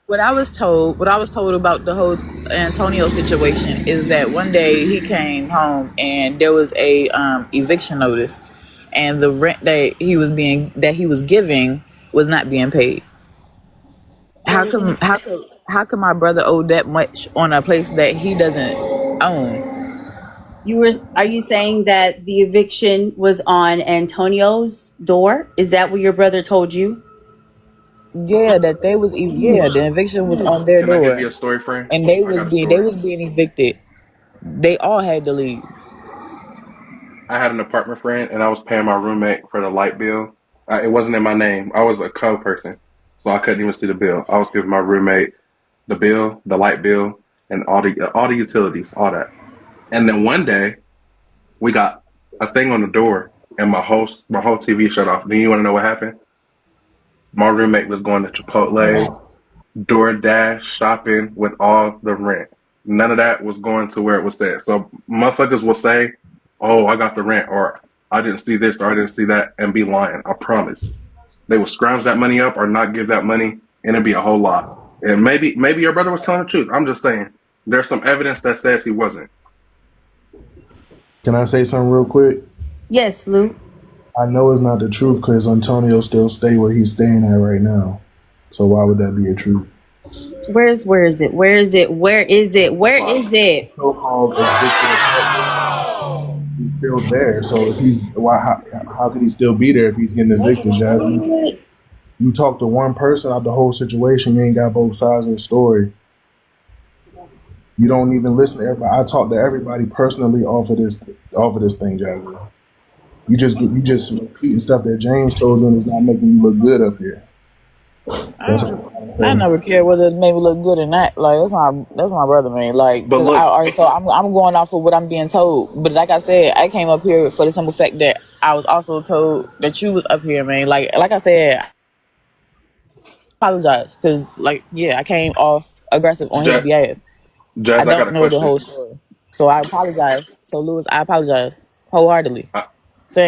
what I was told about the whole Antonio situation is that one day he came home and there was a eviction notice, and the rent that he was giving was not being paid. How come my brother owed that much on a place that he doesn't own? Are you saying that the eviction was on Antonio's door? Is that what your brother told you? Yeah, that they was yeah, the eviction was on their Can I give you door, a story, friend? and I got a they story. was being evicted. They all had to leave. I had an apartment friend, and I was paying my roommate for the light bill. It wasn't in my name. I was a co-person, so I couldn't even see the bill. I was giving my roommate the bill, the light bill, and all the utilities, all that. And then one day we got a thing on the door, and my whole TV shut off. Then you want to know what happened? My roommate was going to Chipotle, DoorDash, shopping with all the rent. None of that was going to where it was said. So motherfuckers will say, "Oh, I got the rent," or "I didn't see this," or "I didn't see that," and be lying. I promise. They will scrounge that money up or not give that money, and it'd be a whole lot. And maybe your brother was telling the truth. I'm just saying. There's some evidence that says he wasn't. Can I say something real quick? Yes, Lou. I know it's not the truth because Antonio still stay where he's staying at right now. So why would that be a truth? Where is it? Where is it? Where is it? Where is it? So-called evicted, he's still there. So if he's how could he still be there if he's getting evicted, Jasmine? You talk to one person out the whole situation, you ain't got both sides of the story. You don't even listen to everybody. I talk to everybody personally off of this thing, Jasmine. You just repeating stuff that James told you and it's not making you look good up here. I never care whether it made me look good or not. Like that's my brother, man. Like, But look, so I'm going off of what I'm being told. But like I said, I came up here for the simple fact that I was also told that you was up here, man. Like I said, I apologize because I came off aggressive on his Jazz, behalf. I Jazz, I got don't a know the question. whole story, so I apologize. So Lewis, I apologize wholeheartedly. I,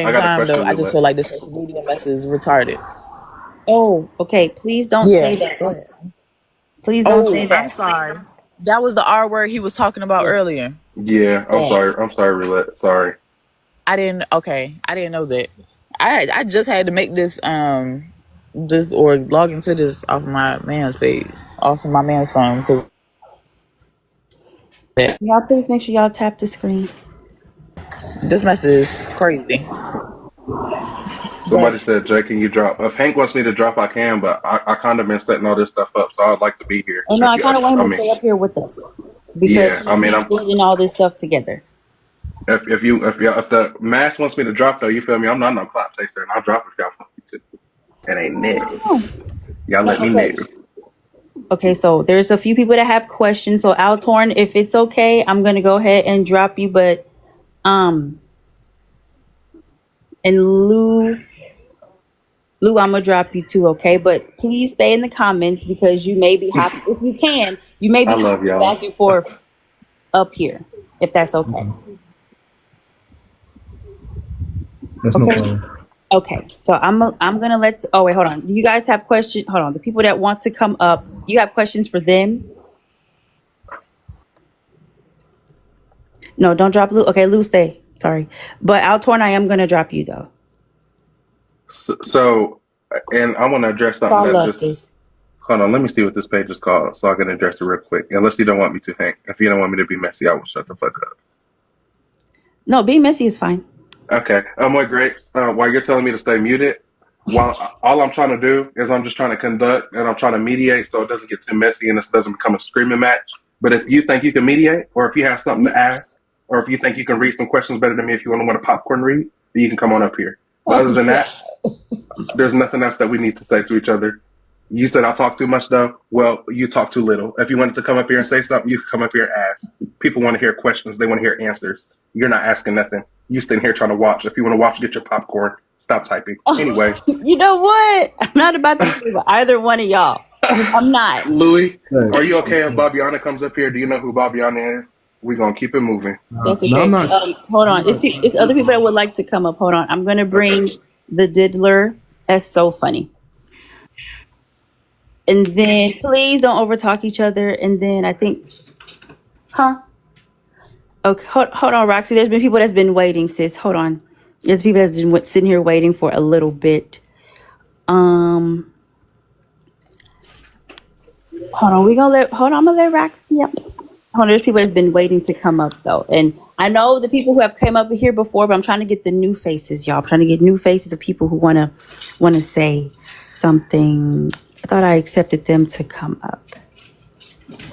I Same got a time though, question, I just Roulette. feel like the social media mess is retarded. Oh, okay. Please don't Yeah. say that. Please don't say Oh, I'm that. sorry. That was the R word he was talking about earlier. Yeah, I'm sorry. Yes. I'm sorry, Roulette. Sorry. I didn't. Okay, I didn't know that. I just had to make this or log into this off of my man's page, off of my man's phone because Y'all please make sure y'all tap the screen. this mess is crazy. Somebody said, Jay, can you drop? If Hank wants me to drop, I can, but I kind of been setting all this stuff up, so I'd like to be here. And no, If I you, kind of want I him to mean, stay up here with us because yeah, I mean, he's I'm. building all this stuff together. If the mask wants me to drop though, you feel me? I'm not no clout chaser, and I'll drop if y'all want me to. It ain't next. Y'all let me know. Okay. Okay, so there's a few people that have questions. So Altorn, if it's okay, I'm gonna go ahead and drop you, but um and Lou, I'm gonna drop you too, okay? But please stay in the comments because you may be hopping if you can, you may I be love hopping y'all. back and forth up here, if that's okay. That's no Okay. problem. Okay. So I'm gonna let oh wait, hold on. Do you guys have questions? Hold on. The people that want to come up, you have questions for them? No, don't drop Lou. Okay, Lou, stay. Sorry. But Altorn, I am gonna drop you though. So, and I want to address something All that love, this. sis. Hold on, let me see what this page is called, so I can address it real quick. Unless you don't want me to, Hank. If you don't want me to be messy, I will shut the fuck up. No, being messy is fine. Okay. What grapes? While you're telling me to stay muted, while all I'm trying to do is I'm just trying to conduct and I'm trying to mediate so it doesn't get too messy and this doesn't become a screaming match. But if you think you can mediate, or if you have something to ask, or if you think you can read some questions better than me, if you want to popcorn read, then you can come on up here. But other than that, there's nothing else that we need to say to each other. You said I talk too much, though. Well, you talk too little. If you wanted to come up here and say something, you could come up here and ask. People want to hear questions. They want to hear answers. You're not asking nothing. You sitting here trying to watch. If you want to watch, get your popcorn. Stop typing. Anyways, You know what? I'm not about to play with either one of y'all. I'm not. Louis, are you okay if Hey, Bobbiana comes up here? Do you know who Bobbiana is? We're going to keep it moving. That's no, I'm okay. not. Hold I'm on. not. It's other people that would like to come up. Hold on. I'm gonna Okay. bring the diddler. That's so funny. And then please don't overtalk each other. And then I think, huh? Okay, hold on, Roxy. There's been people that's been waiting, sis. Hold on. There's people that's been sitting here waiting for a little bit. Um, hold on. I'm gonna let Roxy up. Oh, there's people that's been waiting to come up though, and I know the people who have came up here before, but I'm trying to get the new faces, y'all. I'm trying to get new faces of people who wanna say something. I thought I accepted them to come up.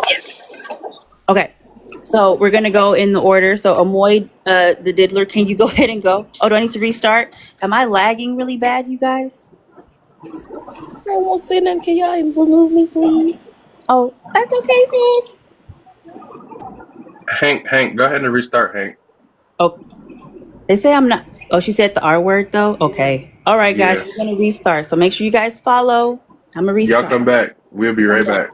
Yes. Okay, so we're gonna go in the order. So Amoy, the diddler, can you go ahead and go? Oh, do I need to restart? Am I lagging really bad, you guys? I won't say nothing. Can y'all remove me, please? Oh, that's okay, sis. Hank, go ahead and restart, Hank. Oh, they say I'm not. Oh, she said the R word though. Okay, all right, guys, Yeah. we're gonna restart. So make sure you guys follow. I'm gonna Y'all restart. come back. We'll be right back.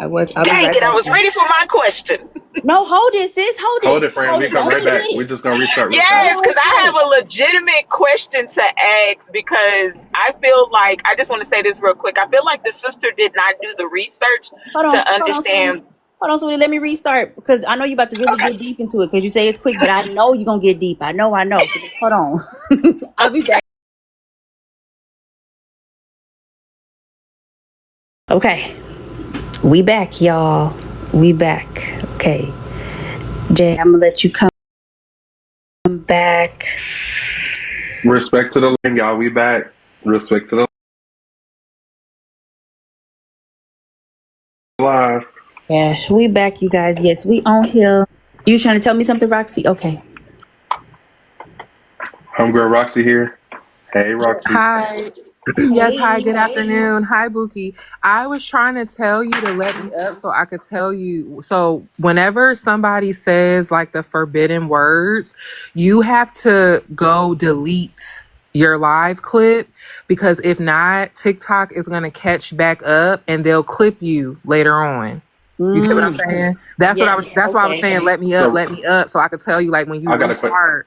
I'll be Dang right it, I back. was ready for my question. No, hold it, sis. Hold Hold it. it, friend. Hold We it. come Don't right forget back. We're it. just gonna restart real Yes, fast. because I have Okay. a legitimate question to ask because I feel like, I just want to say this real quick. I feel like the sister did not do the research to Hold on, sweetie. understand. Hold on, sweetie. Let me restart because I know you about to really Okay. get deep into it because you say it's quick, but I know you're gonna get deep. I know. So just hold on. I'll be back. Okay, we back, y'all. We back. Okay, Jay, I'm gonna let you come back. Respect to the lane, y'all. We back. Respect to the live. Yes, we back, you guys. Yes, we on here. You trying to tell me something, Roxy? Okay. Homegirl Roxy here. Hey, Roxy. Hi. Yes, hi, Hey. good afternoon. Hi, Buki. I was trying to tell you to let me up so I could tell you. So, whenever somebody says like the forbidden words, you have to go delete your live clip because if not, TikTok is going to catch back up and they'll clip you later on. You get what I'm Mm. saying? That's what I Yes. was that's why I was Okay. saying So let me up so I could tell you like when you I got a quick. restart.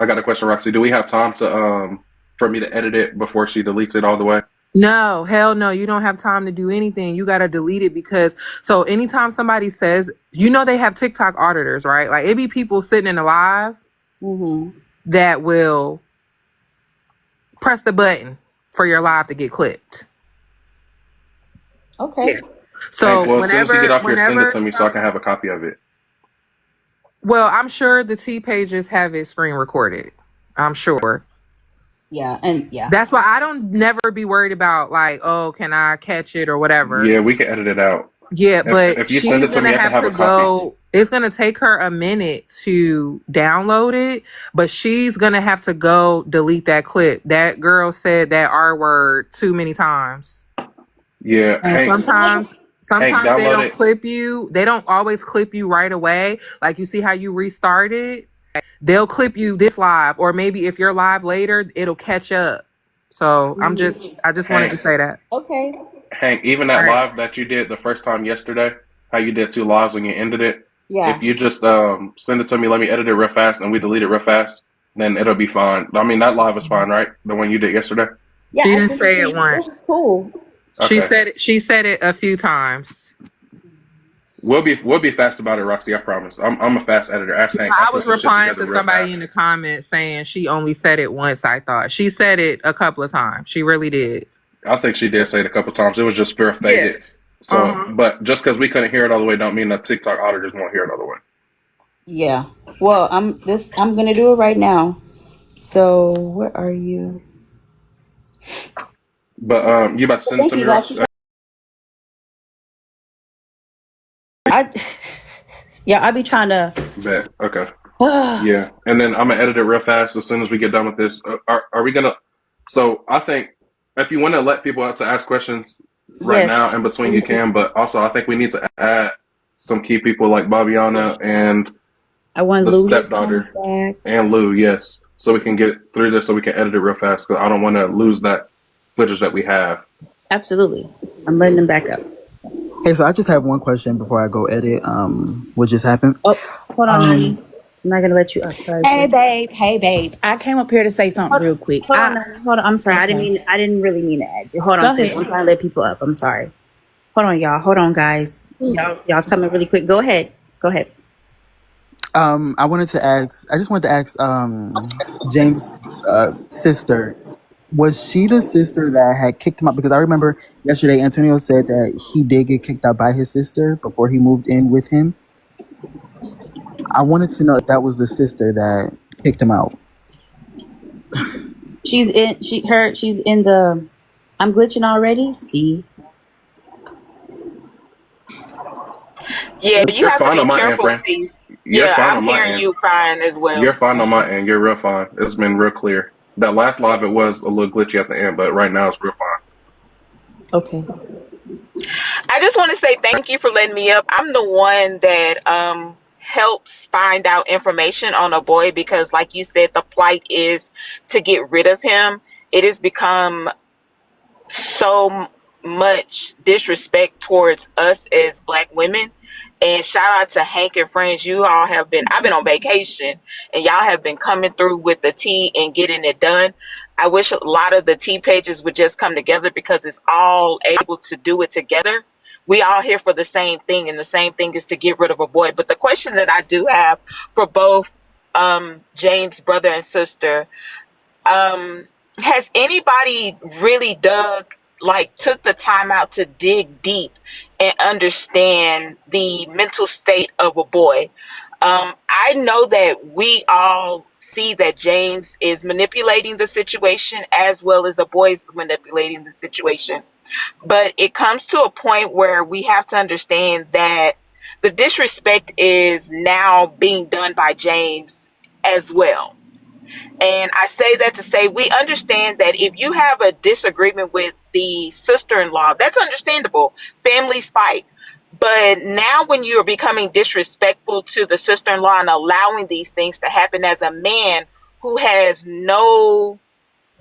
I got a question, Roxy. Do we have time to for me to edit it before she deletes it all the way? No, hell no. You don't have time to do anything. You got to delete it because so anytime somebody says, they have TikTok auditors, right? Like it be people sitting in the live Mm-hmm. that will press the button for your live to get clipped. Okay. Yeah. Hank, So well, as soon as you get off here, send it whenever, to me so I can have a copy of it. well, I'm sure the T pages have it screen recorded. I'm sure. Yeah. And yeah. That's why I don't never be worried about like, oh, can I catch it or whatever. Yeah, we can edit it out. Yeah, but If you send she's it to gonna me, I can have have to a copy. go. It's gonna take her a minute to download it, but she's gonna have to go delete that clip. That girl said that R word too many times. Yeah, And Hank, sometimes they download don't it. clip you. They don't always clip you right away. Like you see how you restarted, they'll clip you this live, or maybe if you're live later, it'll catch up. So I just wanted to Hank, say that. Okay. Hank, even All that right. live that you did the first time yesterday, how you did two lives when you ended it, Yeah. if you just send it to me, let me edit it real fast, and we delete it real fast, then it'll be fine. I mean, that live was fine, right? The one you did yesterday? Yeah. She I didn't sent it say to it you. It once. was cool. Okay. She said it a few times. We'll be fast about it, Roxy. I promise. I'm a fast editor. Ask Hank. I'll I put was some shit replying together to real somebody in fast. the comments saying she only said it once. I thought she said it a couple of times. She really did. I think she did say it a couple times. It was just fair Yeah. faded. So, but just because we couldn't hear it all the way, don't mean that TikTok auditors won't hear it all the way. Yeah. Well, I'm gonna do it right now. So where are you? But you about to send it Thank to me, you, Rox? Roxy. I yeah, I be trying to Bet. Okay. Yeah, and then I'm gonna edit it real fast as soon as we get done with this. Are we gonna? So I think if you want to let people up to ask questions right yes. now in between, you can. But also, I think we need to add some key people like Babiana and I want the Louis to come stepdaughter back. and Lou. Yes, so we can get through this, so we can edit it real fast. Because I don't want to lose that footage that we have. Absolutely. I'm letting them back up. Hey, so I just have one question before I go edit. What just happened? Oh, hold on, honey. Um, I'm not gonna let you up. Sorry, Hey, sis. babe. Hey, babe. I came up here to say something Hold, real quick. hold on, honey. Hold on. I'm sorry. Okay. I didn't really mean to add you. Hold on, Go sis. I'm ahead. trying to let people up. I'm sorry. Hold on, y'all. Hold on, guys. Y'all coming really quick. Go ahead. Go ahead. I just wanted to ask, James' sister, Was she the sister that had kicked him out? Because I remember yesterday Antonio said that he did get kicked out by his sister before he moved in with him. I wanted to know if that was the sister that kicked him out. She's in the. I'm glitching already. See, Yeah, you You're have to fine be on my end, careful with friend. these. You're Yeah, fine I'm on my hearing end. you fine as well. You're fine on my end. You're real fine. It's been real clear. That last live, it was a little glitchy at the end, but right now it's real fine. okay. I just want to say thank you for letting me up. I'm the one that helps find out information on a boy because, like you said, the plight is to get rid of him. It has become so much disrespect towards us as black women. And shout out to Hank and friends. You all have been, I've been on vacation and y'all have been coming through with the tea and getting it done. I wish a lot of the tea pages would just come together because it's all able to do it together. We all here for the same thing, and the same thing is to get rid of a boy. But the question that I do have for both Jane's brother and sister, um, has anybody really took the time out to dig deep and understand the mental state of a boy? I know that we all see that James is manipulating the situation as well as a boy is manipulating the situation. But it comes to a point where we have to understand that the disrespect is now being done by James as well. And I say that to say we understand that if you have a disagreement with the sister-in-law, that's understandable. Families fight. But now when you're becoming disrespectful to the sister-in-law and allowing these things to happen as a man who has no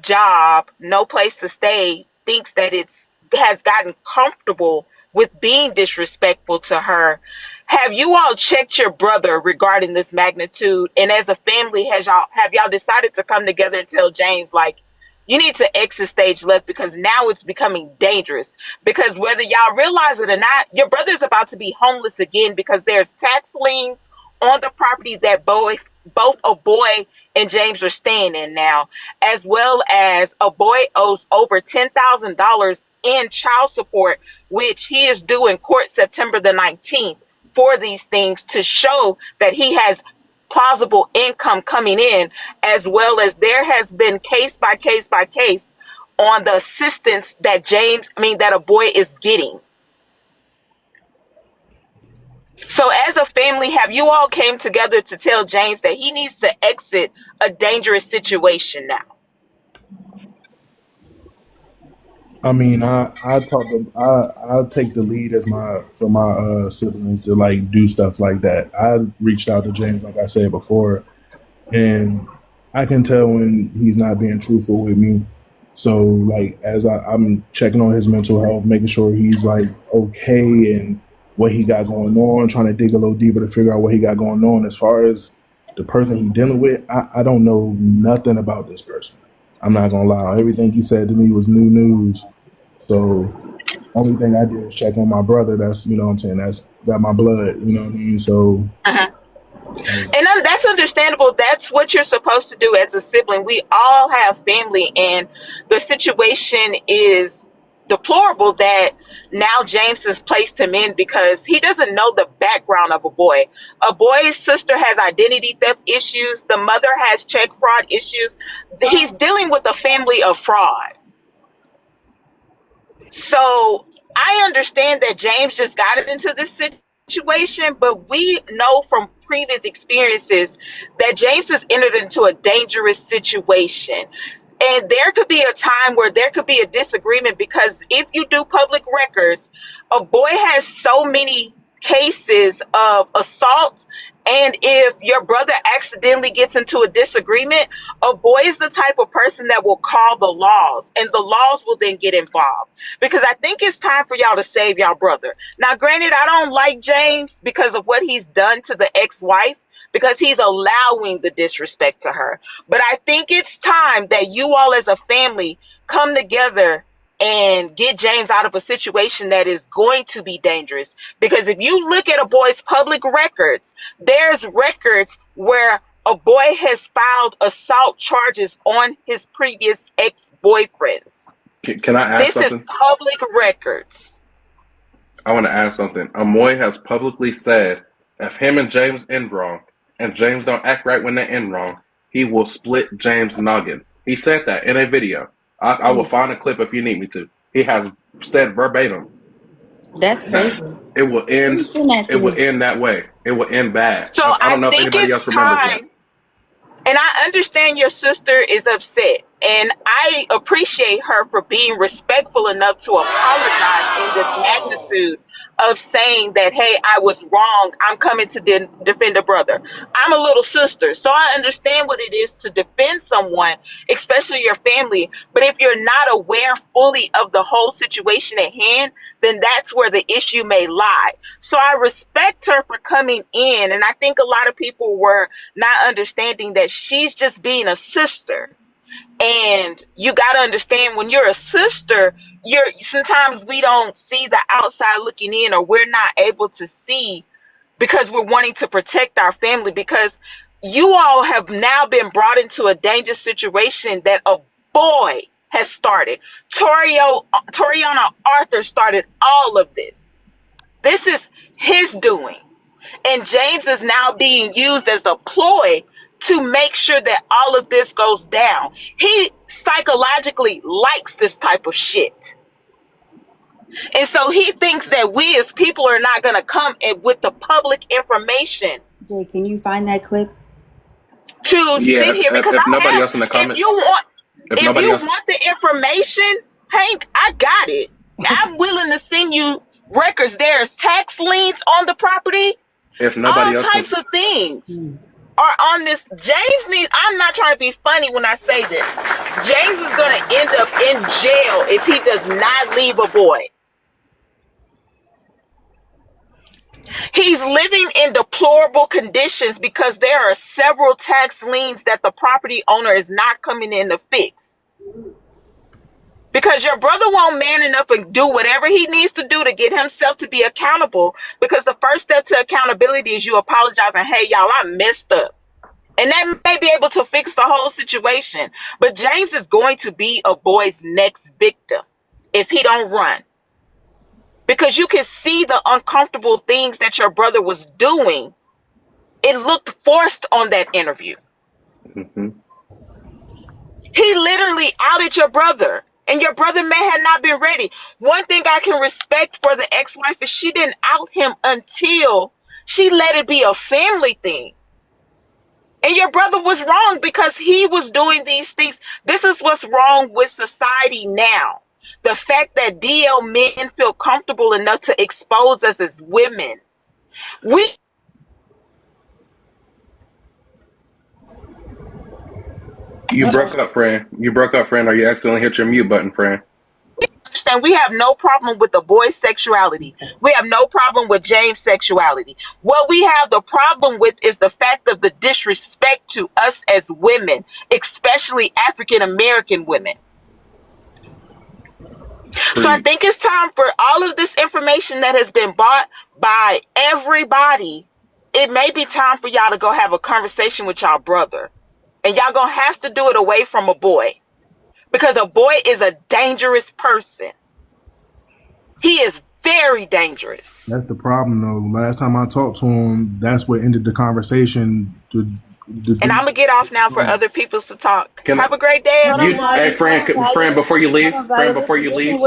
job, no place to stay, thinks that it's has gotten comfortable with being disrespectful to her. Have you all checked your brother regarding this magnitude? And as a family, have y'all decided to come together and tell James, like, you need to exit stage left because now it's becoming dangerous? Because whether y'all realize it or not, your brother's about to be homeless again because there's tax liens on the property that both a boy and James are staying in now, as well as a boy owes over $10,000 in child support, which he is due in court September the 19th for these things to show that he has plausible income coming in, as well as there has been case by case by case on the assistance that that a boy is getting. So as a family, have you all came together to tell James that he needs to exit a dangerous situation now? I mean, I take the lead as my siblings to like do stuff like that. I reached out to James, like I said before, and I can tell when he's not being truthful with me. So like as I'm checking on his mental health, making sure he's like okay and what he got going on, trying to dig a little deeper to figure out what he got going on. As far as the person he's dealing with, I don't know nothing about this person. I'm not gonna lie. Everything he said to me was new news. So only thing I did was check on my brother. That's what I'm saying. That's got my blood. You know what I mean? So Uh-huh. like, And that's understandable. That's what you're supposed to do as a sibling. We all have family, and the situation is deplorable that now James has placed him in because he doesn't know the background of a boy. A boy's sister has identity theft issues. The mother has check fraud issues. He's dealing with a family of fraud. So I understand that James just got into this situation, but we know from previous experiences that James has entered into a dangerous situation. And there could be a time where there could be a disagreement because if you do public records, a boy has so many cases of assault. And if your brother accidentally gets into a disagreement, a boy is the type of person that will call the laws, and the laws will then get involved. Because I think it's time for y'all to save y'all brother. Now, granted, I don't like James because of what he's done to the ex-wife, because he's allowing the disrespect to her. But I think it's time that you all as a family come together and get James out of a situation that is going to be dangerous. Because if you look at a boy's public records, there's records where a boy has filed assault charges on his previous ex-boyfriends. Can I ask This is something? public records. I want to ask something. Amoy has publicly said if him and James end wrong, and James don't act right when they end wrong, he will split James' noggin. He said that in a video. I will find a clip if you need me to. He has said verbatim That's that crazy. it will end. Please send that It to will me. end that way. It will end bad. So I I don't know if think anybody it's else remembers that. time. And I understand your sister is upset. And I appreciate her for being respectful enough to apologize in this magnitude of saying that, hey, I was wrong. I'm coming to defend a brother. I'm a little sister. So I understand what it is to defend someone, especially your family. But if you're not aware fully of the whole situation at hand, then that's where the issue may lie. So I respect her for coming in. And I think a lot of people were not understanding that she's just being a sister. And you got to understand, when you're a sister, sometimes we don't see the outside looking in, or we're not able to see because we're wanting to protect our family, because you all have now been brought into a dangerous situation that a boy has started. Toriana Arthur started all of this. This is his doing. And James is now being used as a ploy to make sure that all of this goes down. He psychologically likes this type of shit. And so he thinks that we as people are not going to come in with the public information Jay, can you find that clip? to Yeah, sit here, because if I nobody have, else in the if comments, you want, if if nobody you else, want the information, Hank, I got it. I'm willing to send you records. There's tax liens on the property. if All nobody else can, types of things are on this. James needs, I'm not trying to be funny when I say this. James is going to end up in jail if he does not leave a boy. He's living in deplorable conditions because there are several tax liens that the property owner is not coming in to fix. Because your brother won't man enough and do whatever he needs to do to get himself to be accountable. Because the first step to accountability is you apologizing, hey, y'all, I messed up. And that may be able to fix the whole situation. But James is going to be a boy's next victim if he don't run. Because you can see the uncomfortable things that your brother was doing. It looked forced on that interview. mm-hmm. He literally outed your brother. And your brother may have not been ready. One thing I can respect for the ex-wife is she didn't out him until she let it be a family thing. And your brother was wrong because he was doing these things. This is what's wrong with society now. The fact that DL men feel comfortable enough to expose us as women. You broke up, friend. You broke up, friend, or you accidentally hit your mute button, friend. Understand, we have no problem with the boy's sexuality. We have no problem with James' sexuality. What we have the problem with is the fact of the disrespect to us as women, especially African American women. So I think it's time for all of this information that has been bought by everybody. It may be time for y'all to go have a conversation with y'all brother. And y'all gonna have to do it away from a boy. Because a boy is a dangerous person. He is very dangerous. That's the problem, though. Last time I talked to him, that's what ended the conversation. And I'm gonna get off now for other people to talk. Can Have a great day, Hold on, you, everyone. hey, friend, friend, before you leave, Hold on, friend, Value. before you Listen leave,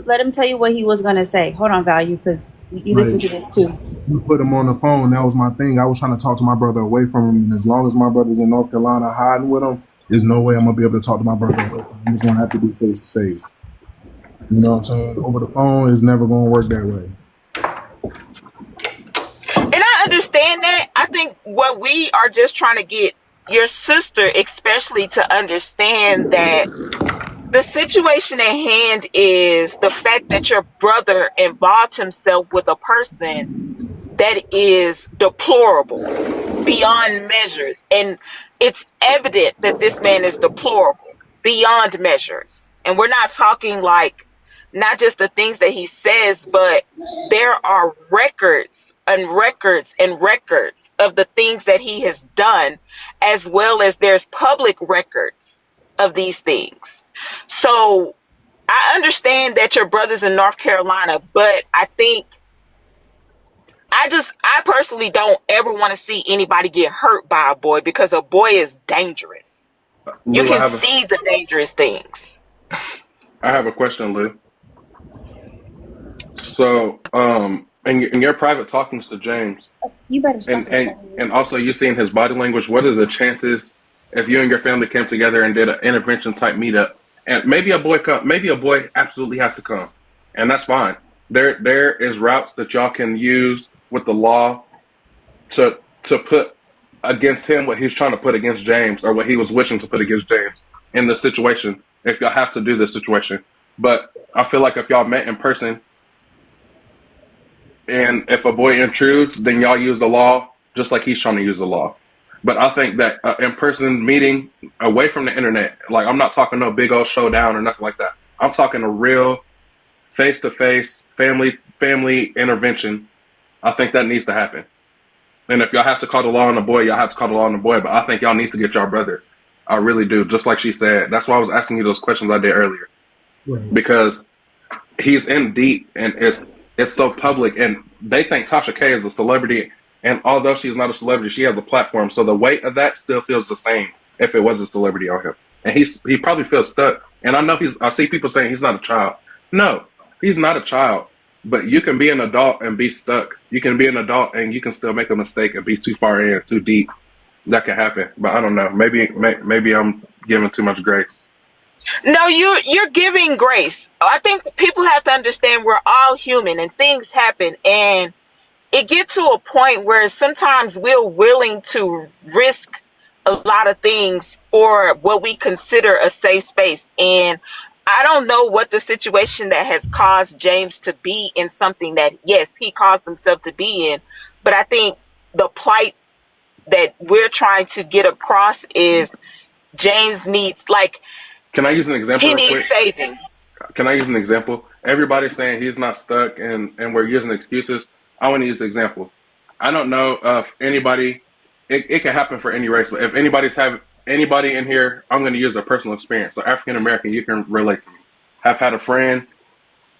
let him tell you what he was gonna say. Hold on, Value, because you listen to this too. You put him on the phone. That was my thing. I was trying to talk to my brother away from him. And as long as my brother's in North Carolina hiding with him, there's no way I'm gonna be able to talk to my brother away from him. It's gonna have to be face to face. You know what I'm saying? Over the phone is never gonna work that way. And I understand that. I think what we are just trying to get your sister especially to understand that the situation at hand is the fact that your brother involved himself with a person that is deplorable beyond measures. And it's evident that this man is deplorable beyond measures. And we're not talking like not just the things that he says, but there are records and records and records of the things that he has done, as well as there's public records of these things. So I understand that your brother's in North Carolina, but I personally don't ever want to see anybody get hurt by a boy, because a boy is dangerous. You Lou, can see the dangerous things. I have a question, Lou. So, in your private talkings to James, You better stop and also you seeing his body language, what are the chances if you and your family came together and did an intervention type meetup, and maybe maybe a boy absolutely has to come, and that's fine. There is routes that y'all can use with the law to put against him what he's trying to put against James, or what he was wishing to put against James in this situation. If y'all have to do this situation, but I feel like if y'all met in person, and if a boy intrudes, then y'all use the law just like he's trying to use the law. But I think that in-person meeting away from the internet, like I'm not talking no big old showdown or nothing like that. I'm talking a real face-to-face family intervention. I think that needs to happen. And if y'all have to call the law on the boy, y'all have to call the law on the boy. But I think y'all need to get y'all brother. I really do. Just like she said. That's why I was asking you those questions I did earlier. Right. Because he's in deep, and it's so public, and they think Tasha K is a celebrity, and although she's not a celebrity, she has a platform, so the weight of that still feels the same if it was a celebrity on him, and he probably feels stuck. And I see people saying he's not a child. No, he's not a child, but you can be an adult and be stuck. You can be an adult and you can still make a mistake and be too far in, too deep. That can happen, but I don't know. Maybe I'm giving too much grace. No, you're giving grace. I think people have to understand we're all human and things happen, and it gets to a point where sometimes we're willing to risk a lot of things for what we consider a safe space. And I don't know what the situation that has caused James to be in something that, yes, he caused himself to be in, but I think the plight that we're trying to get across is James needs, like, Can I use an example he real needs quick? saving. Can I use an example? Everybody's saying he's not stuck, and we're using excuses. I want to use an example. I don't know if anybody, it can happen for any race, but if anybody in here, I'm going to use a personal experience. So African American, you can relate to me. Have had a friend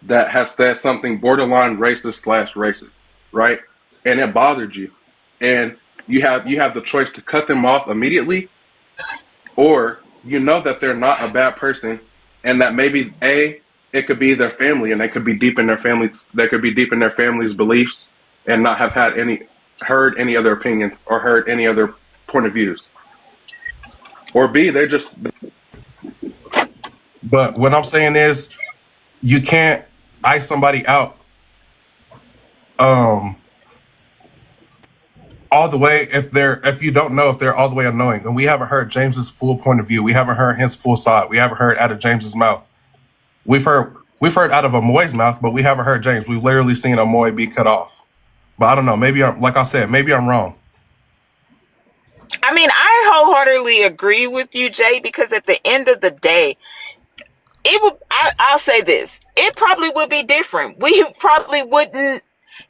that have said something borderline racist/racist, right? And it bothered you. And you have the choice to cut them off immediately, or you know that they're not a bad person, and that maybe it could be their family, and they could be deep in their families. They could be deep in their family's beliefs, and not have heard any other opinions or heard any other point of views. Or B, they're just. But what I'm saying is, you can't ice somebody out all the way if you don't know if they're all the way annoying. And we haven't heard James's full point of view. We haven't heard his full side. We haven't heard out of James's mouth. We've heard out of Amoy's mouth, but we haven't heard James. We've literally seen Amoy be cut off. But I don't know. Maybe like I said, maybe I'm wrong. I mean, I wholeheartedly agree with you, Jay, because at the end of the day, I'll say this, it probably would be different. We probably wouldn't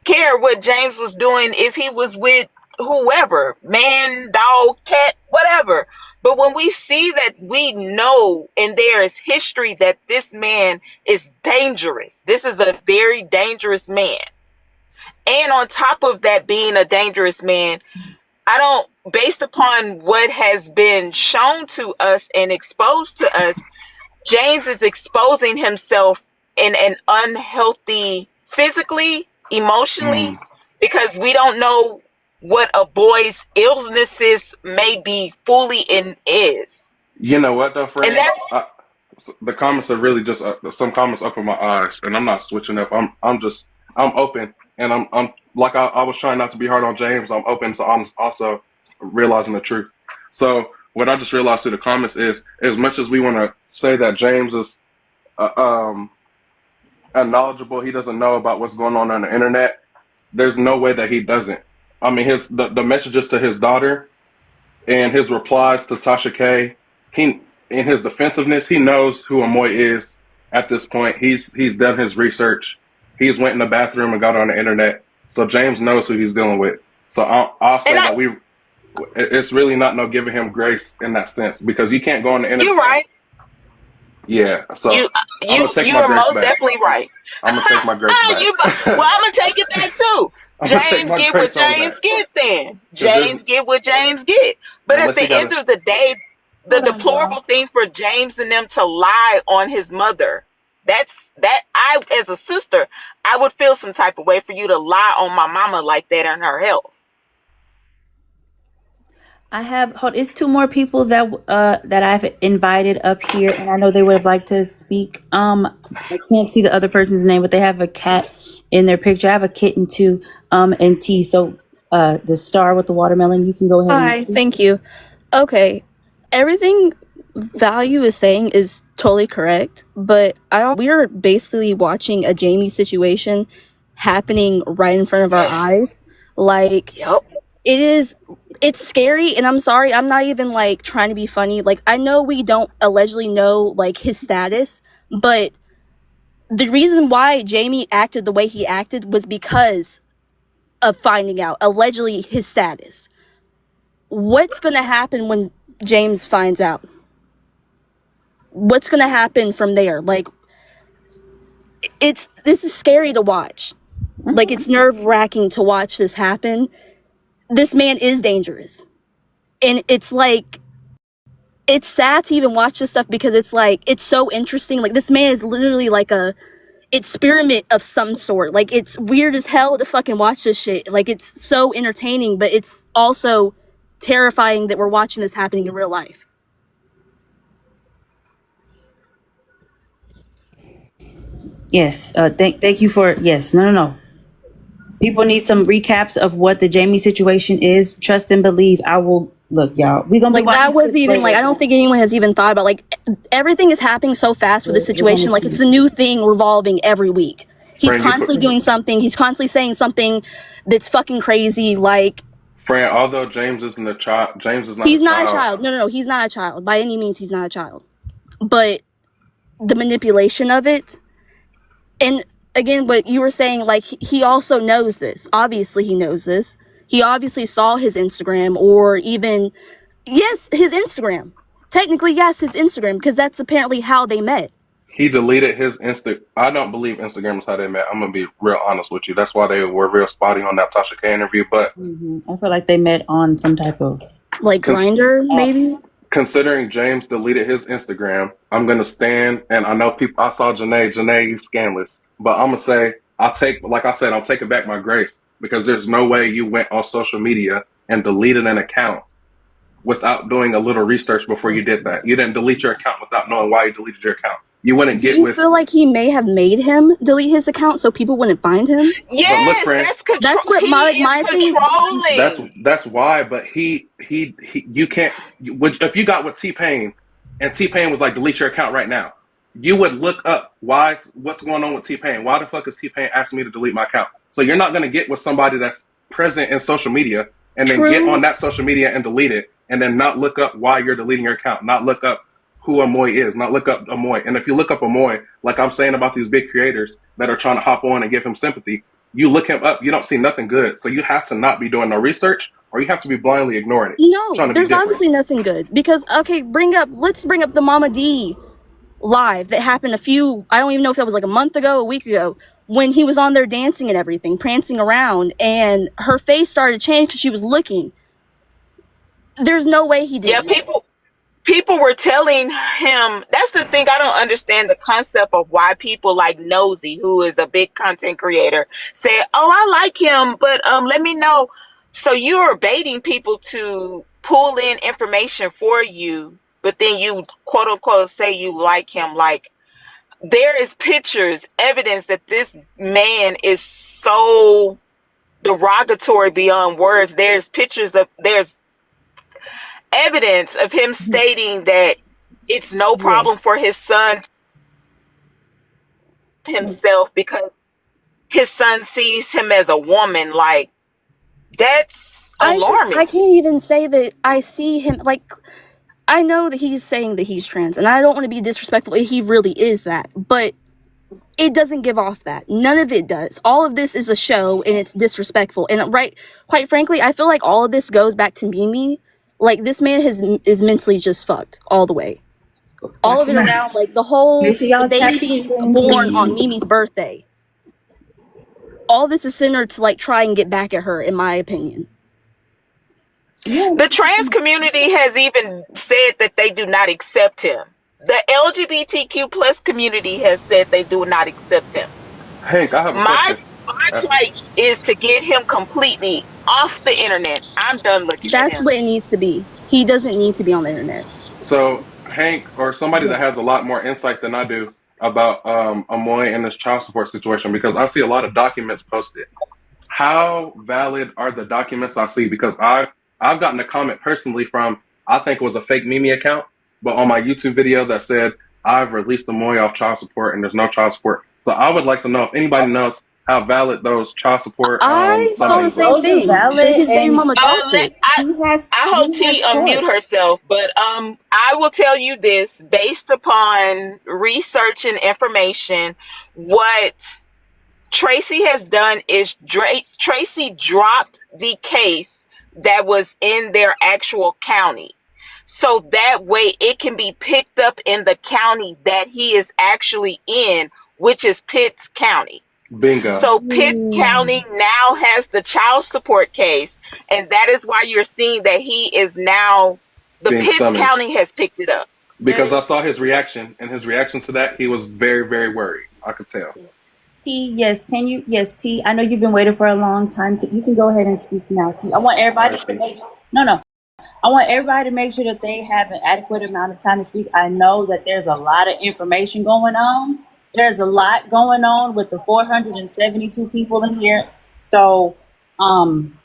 care what James was doing if he was with whoever, man, dog, cat, whatever. But when we see that, we know, and there is history, that this man is dangerous. This is a very dangerous man. And on top of that being a dangerous man, based upon what has been shown to us and exposed to us, James is exposing himself in an unhealthy, physically, emotionally, because we don't know what a boy's illnesses may be fully in is. You know what though, friend? And that's The comments are really just some comments open my eyes, and I'm not switching up. I'm open, and I'm like I was trying not to be hard on James. I'm open to also realizing the truth. So what I just realized through the comments is, as much as we want to say that James is knowledgeable, he doesn't know about what's going on the internet. There's no way that he doesn't. I mean, the messages to his daughter and his replies to Tasha K. In his defensiveness, he knows who Amoy is. at this point. He's done his research. He's went in the bathroom and got on the internet. So James knows who he's dealing with. So I'll And say that it's really not no giving him grace in that sense because you can't go on the internet. you're right. Yeah. So You I'm gonna take you my are grace most back. definitely right. I'm gonna take my grace back. Well, I'm gonna take it back too. I'm gonna take James my get what grace on back James get then. because there's James get what James get. But at unless the he got end a of the day, the Hold on, deplorable y'all. thing for James and them to lie on his mother. That I as a sister, I would feel some type of way for you to lie on my mama like that and her health. I have it's two more people that I've invited up here, and I know they would have liked to speak. I can't see the other person's name, but they have a cat in their picture. I have a kitten too. And T. So the star with the watermelon, you can go ahead and Hi, speak. thank you. Okay, everything Value is saying is totally correct, but I don't. We are basically watching a Jamie situation happening right in front of our eyes. Like Yep. it is, it's scary, and I'm sorry, I'm not even like trying to be funny. Like I know we don't allegedly know like his status, but the reason why Jamie acted the way he acted was because of finding out allegedly his status. What's gonna happen when James finds out? What's gonna happen from there? Like this is scary to watch. Like it's nerve-wracking to watch this happen. This man is dangerous. And it's like it's sad to even watch this stuff because it's like it's so interesting. Like this man is literally like a experiment of some sort. Like it's weird as hell to fucking watch this shit. Like it's so entertaining, but it's also terrifying that we're watching this happening in real life. Yes. Thank you for yes. No. People need some recaps of what the Jamie situation is. Trust and believe. I will look, y'all. We're gonna be Like that watching was clips even like later. I don't think anyone has even thought about like everything is happening so fast with this We're gonna situation. Like it's see. a new thing revolving every week. He's friend. constantly doing something. He's constantly saying something that's fucking crazy. Like Friend. Although James isn't a child, James is not a he's not a child. child. No, he's not a child by any means. He's not a child. But the manipulation of it, and again, what you were saying, like he also knows this. Obviously, he knows this. He obviously saw his Instagram, or even yes, his Instagram. Technically, yes, his Instagram, because that's apparently how they met. He deleted his Insta. I don't believe Instagram is how they met. I'm gonna be real honest with you. That's why they were real spotty on that Tasha K interview. But I feel like they met on some type of Like cons- Grinder, app. maybe. considering James deleted his Instagram, I'm gonna stand. And I know people. I saw Janae. Janae, you scandalous. But I'm gonna say I'll take. Like I said, I'm taking back my grace because there's no way you went on social media and deleted an account without doing a little research before you did that. You didn't delete your account without knowing why you deleted your account. You wouldn't Do get you with. feel like he may have made him delete his account so people wouldn't find him? But look, Yes, friend, that's control. That's what He is my thing is. controlling. that's why. But he you can't. If you got with T Pain, and T Pain was like, delete your account right now, you would look up what's going on with T Pain. Why the fuck is T Pain asking me to delete my account? So you're not gonna get with somebody that's present in social media and then get True. on that social media and delete it, and then not look up why you're deleting your account, not look up who Amoy is, not look up Amoy. And if you look up Amoy, like I'm saying about these big creators that are trying to hop on and give him sympathy, you look him up, you don't see nothing good. So you have to not be doing no research, or you have to be blindly ignoring it. No, Trying to be there's different. obviously nothing good because let's bring up the Mama D live that happened I don't even know if that was like a month ago, a week ago, when he was on there dancing and everything, prancing around, and her face started to change because she was looking. There's no way he Yeah, did. people were telling him. That's the thing. I don't understand the concept of why people like Nosy, who is a big content creator, say, "Oh, I like him, but let me know." So you're baiting people to pull in information for you, but then you quote unquote say you like him. Like there is pictures, evidence that this man is so derogatory beyond words. There's evidence of him stating that it's no problem Yes. for his son himself because his son sees him as a woman. Like that's I alarming. can't even say that I see him like I know that he's saying that he's trans, and I don't want to be disrespectful. He really is that, but it doesn't give off that. None of it does. All of this is a show, and it's disrespectful. And quite frankly, I feel like all of this goes back to Mimi. Like, this man is mentally just fucked all the way. All of it around, like the whole baby being born on Mimi's birthday. All this is centered to like try and get back at her, in my opinion. The trans community has even said that they do not accept him. The LGBTQ plus community has said they do not accept him. Hank, I have a question. My plight is to get him completely off the internet. I'm done looking at him. That's what it needs to be. He doesn't need to be on the internet. So Hank, or somebody that has a lot more insight than I do about Amoy and this child support situation, because I see a lot of documents posted. How valid are the documents I see? Because I've gotten a comment personally from, I think it was a fake Mimi account, but on my YouTube video that said I've released Amoy off child support and there's no child support. So I would like to know if anybody knows how valid those child support. I saw the same thing. Valid, His baby mama I hope T unmute herself, but I will tell you this, based upon research and information, what Tracy has done is Tracy dropped the case that was in their actual county. So that way it can be picked up in the county that he is actually in, which is Pitts County. Bingo. So Pitts County now has the child support case, and that is why you're seeing that he is now, the being Pitts summoned. County has picked it up. Because I saw his reaction, and his reaction to that, he was very, very worried. I could tell. T, yes, can you? Yes, T. I know you've been waiting for a long time. You can go ahead and speak now, T. I want everybody to make I want everybody to make sure that they have an adequate amount of time to speak. I know that there's a lot of information going on. There's a lot going on with the 472 people in here. So, I'm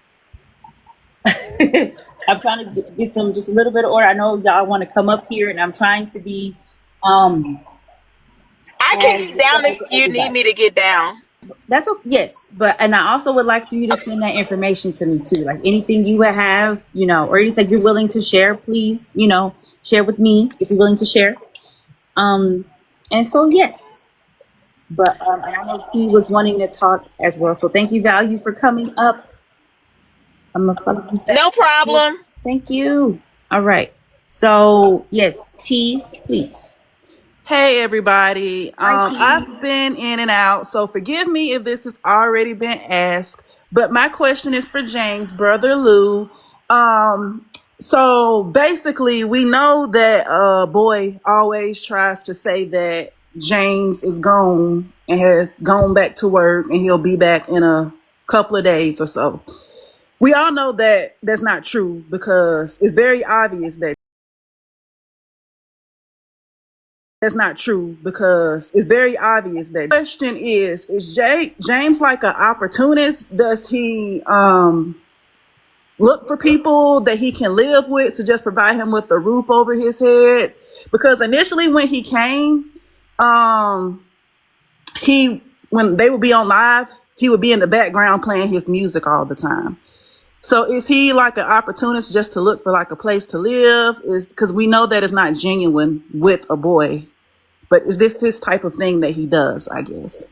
trying to get some, just a little bit of order. I know y'all want to come up here, and I'm trying to be, I can get down if you need me to get down. That's okay. Yes, and I also would like for you to send that information to me too. Like anything you would have, or anything you're willing to share, please, share with me if you're willing to share. And so yes. But and I know he was wanting to talk as well. So thank you, Value, for coming up. No problem. Thank you. All right. So yes, T, please. Hey everybody. I've been in and out, so forgive me if this has already been asked. But my question is for James, brother Lou. So basically, we know that Boy always tries to say that James is gone and has gone back to work and he'll be back in a couple of days or so. We all know that that's not true because it's very obvious that that's not true because it's very obvious that. The question is James like an opportunist? Does he look for people that he can live with to just provide him with a roof over his head? Because initially when he came, when they would be on live, he would be in the background playing his music all the time. So is he like an opportunist just to look for like a place to live? Is because we know that it's not genuine with a boy, but is this his type of thing that he does, I guess?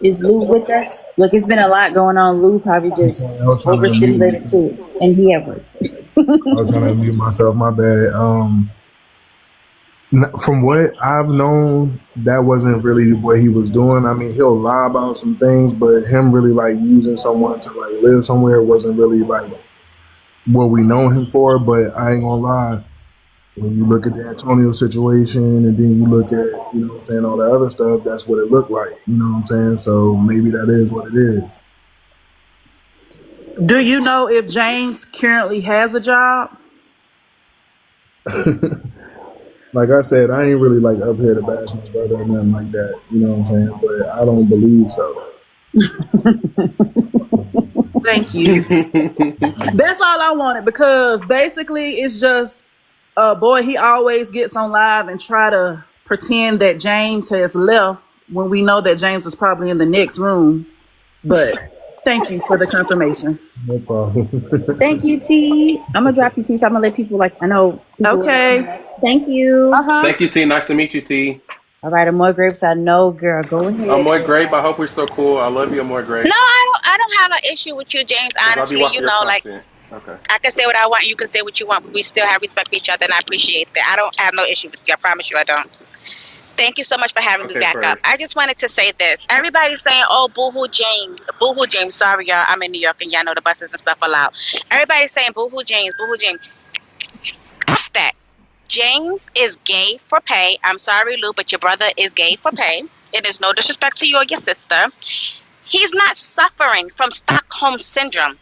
Is Lou with us? Look, it's been a lot going on. Lou probably just overstimulated too, and he at work. I was trying to mute myself. My bad. From what I've known, that wasn't really what he was doing. I mean, he'll lie about some things, but him really like using someone to like live somewhere wasn't really like what we know him for. But I ain't gonna lie, when you look at the Antonio situation and then you look at, all the other stuff, that's what it looked like. You know what I'm saying? So maybe that is what it is. Do you know if James currently has a job? Like I said, I ain't really like up here to bash my brother or nothing like that. You know what I'm saying? But I don't believe so. Thank you. That's all I wanted, because basically it's just Boy, he always gets on live and try to pretend that James has left when we know that James was probably in the next room. But Thank you for the confirmation. No problem. Thank you, T. I'm gonna drop you, T. So I'm gonna let people I know people. Okay. Thank you. Thank you, T. Nice to meet you, T. All right, Amoy Grapes. I know, girl. Go ahead. Amoy Grape, I hope we're still cool. I love you, Amoy Grape. No, I don't have an issue with you, James. Because I'll be Honestly, watching your like content. Okay. I can say what I want, you can say what you want, but we still have respect for each other, and I appreciate that. I don't have no issue with you. I promise you, I don't. Thank you so much for having me back up. I just wanted to say this. Everybody's saying, "Oh, boohoo, James, boohoo, James." Sorry, y'all. I'm in New York, and y'all know the buses and stuff are loud. Everybody's saying, "Boohoo, James, boohoo, James." F that. James is gay for pay. I'm sorry, Lou, but your brother is gay for pay. It is no disrespect to you or your sister. He's not suffering from Stockholm syndrome.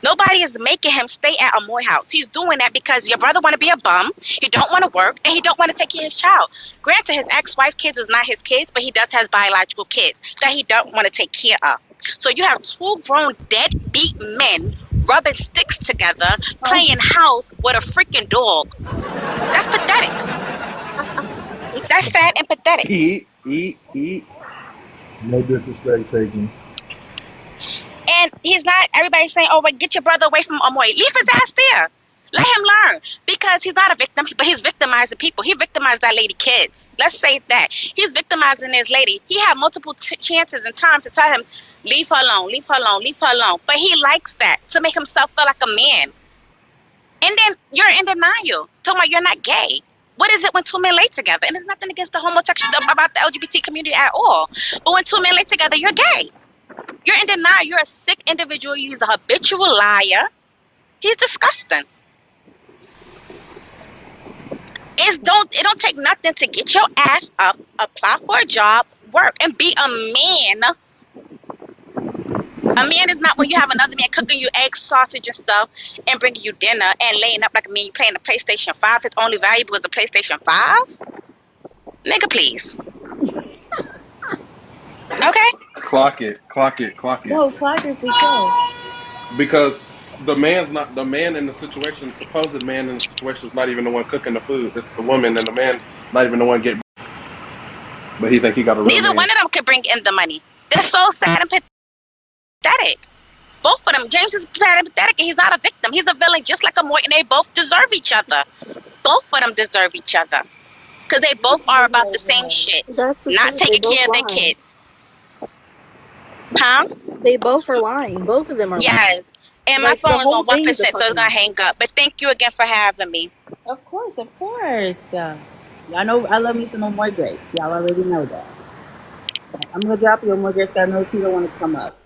Nobody is making him stay at Amoy house. He's doing that because your brother want to be a bum. He don't want to work, and he don't want to take care of his child. Granted, his ex-wife kids is not his kids, but he does have biological kids that he don't want to take care of. So you have two grown deadbeat men rubbing sticks together, playing house with a freaking dog. That's pathetic. That's sad and pathetic. Eat. No disrespect taken. And he's not, everybody's saying, "Oh, well, get your brother away from Amoy." Leave his ass there. Let him learn. Because he's not a victim, but he's victimizing people. He victimized that lady kids. Let's say that. He's victimizing this lady. He had multiple chances and times to tell him, leave her alone, leave her alone, leave her alone. But he likes that to make himself feel like a man. And then you're in denial, talking about you're not gay. What is it when two men lay together? And there's nothing against the homosexual, about the LGBT community at all. But when two men lay together, you're gay. You're in denial. You're a sick individual. He's a habitual liar. He's disgusting. It don't take nothing to get your ass up, apply for a job, work, and be a man. A man is not when you have another man cooking you eggs, sausage, and stuff, and bringing you dinner and laying up like a man. You playing the PlayStation 5. It's only valuable as a PlayStation 5. Nigga, please. Okay. Clock it. No, clock it for sure. Because the man in the situation, the supposed man in the situation is not even the one cooking the food. It's the woman, and the man not even the one getting. But he think he got a real Neither man. one of them could bring in the money. They're so sad and pathetic. Both of them. James is sad and pathetic, and he's not a victim. He's a villain just like Amoy, and they both deserve each other. Both of them deserve each other. Because they both are about the same shit. Not taking care of their kids. Huh? They both are lying. Both of them are lying. Yes. And my phone is on 1%, so it's going to hang up. But thank you again for having me. Of course. Y'all know I love me some Amoy Grapes. Y'all already know that. I'm gonna drop you Amoy Grapes. I know people want to come up.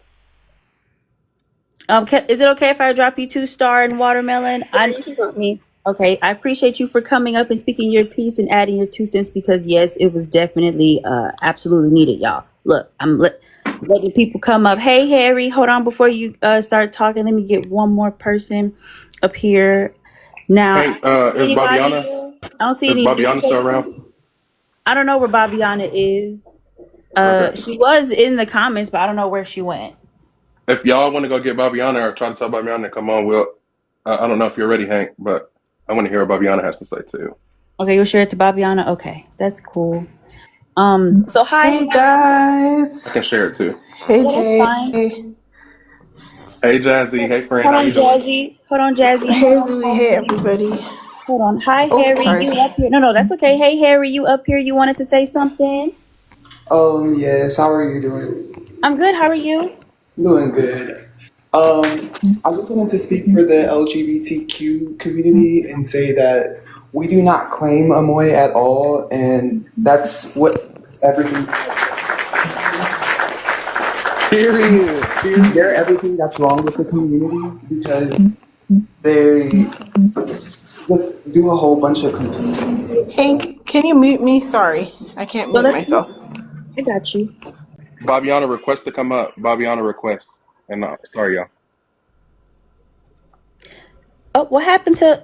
Is it okay if I drop you 2-star and watermelon? Me. Okay, I appreciate you for coming up and speaking your piece and adding your 2 cents because yes, it was definitely absolutely needed, y'all. Look, I'm letting people come up. Hey, Harry, hold on before you start talking. Let me get one more person up here. Now, Hey, is Babiana? I don't see Is any. Babiana still around? I don't know where Babiana is. Okay. She was in the comments, but I don't know where she went. If y'all want to go get Babiana or try to tell Babiana to come on, I don't know if you're ready, Hank, but I want to hear what Babiana has to say too. Okay, you'll share it to Babiana? Okay, that's cool. So hi. Hey guys. I can share it too. Hey Yeah, Jay. that's fine. Hey Jazzy, hey friend, Hold how on, you doing? Jazzy. Hold on, Jazzy. Hey Louie, hey everybody. Hold on. Hi, Oh, Harry. sorry. You up here? No, that's okay. Hey, Harry, you up here? You wanted to say something? Yes. How are you doing? I'm good. How are you? Doing good. I just wanted to speak for the LGBTQ community and say that we do not claim Amoy at all, and that's what everything. Period. They're everything that's wrong with the community because they just do a whole bunch of confusion. Hank, can you mute me? Sorry, I can't mute myself. I got you. Babiana request to come up. Babiana request. And sorry, y'all. What happened to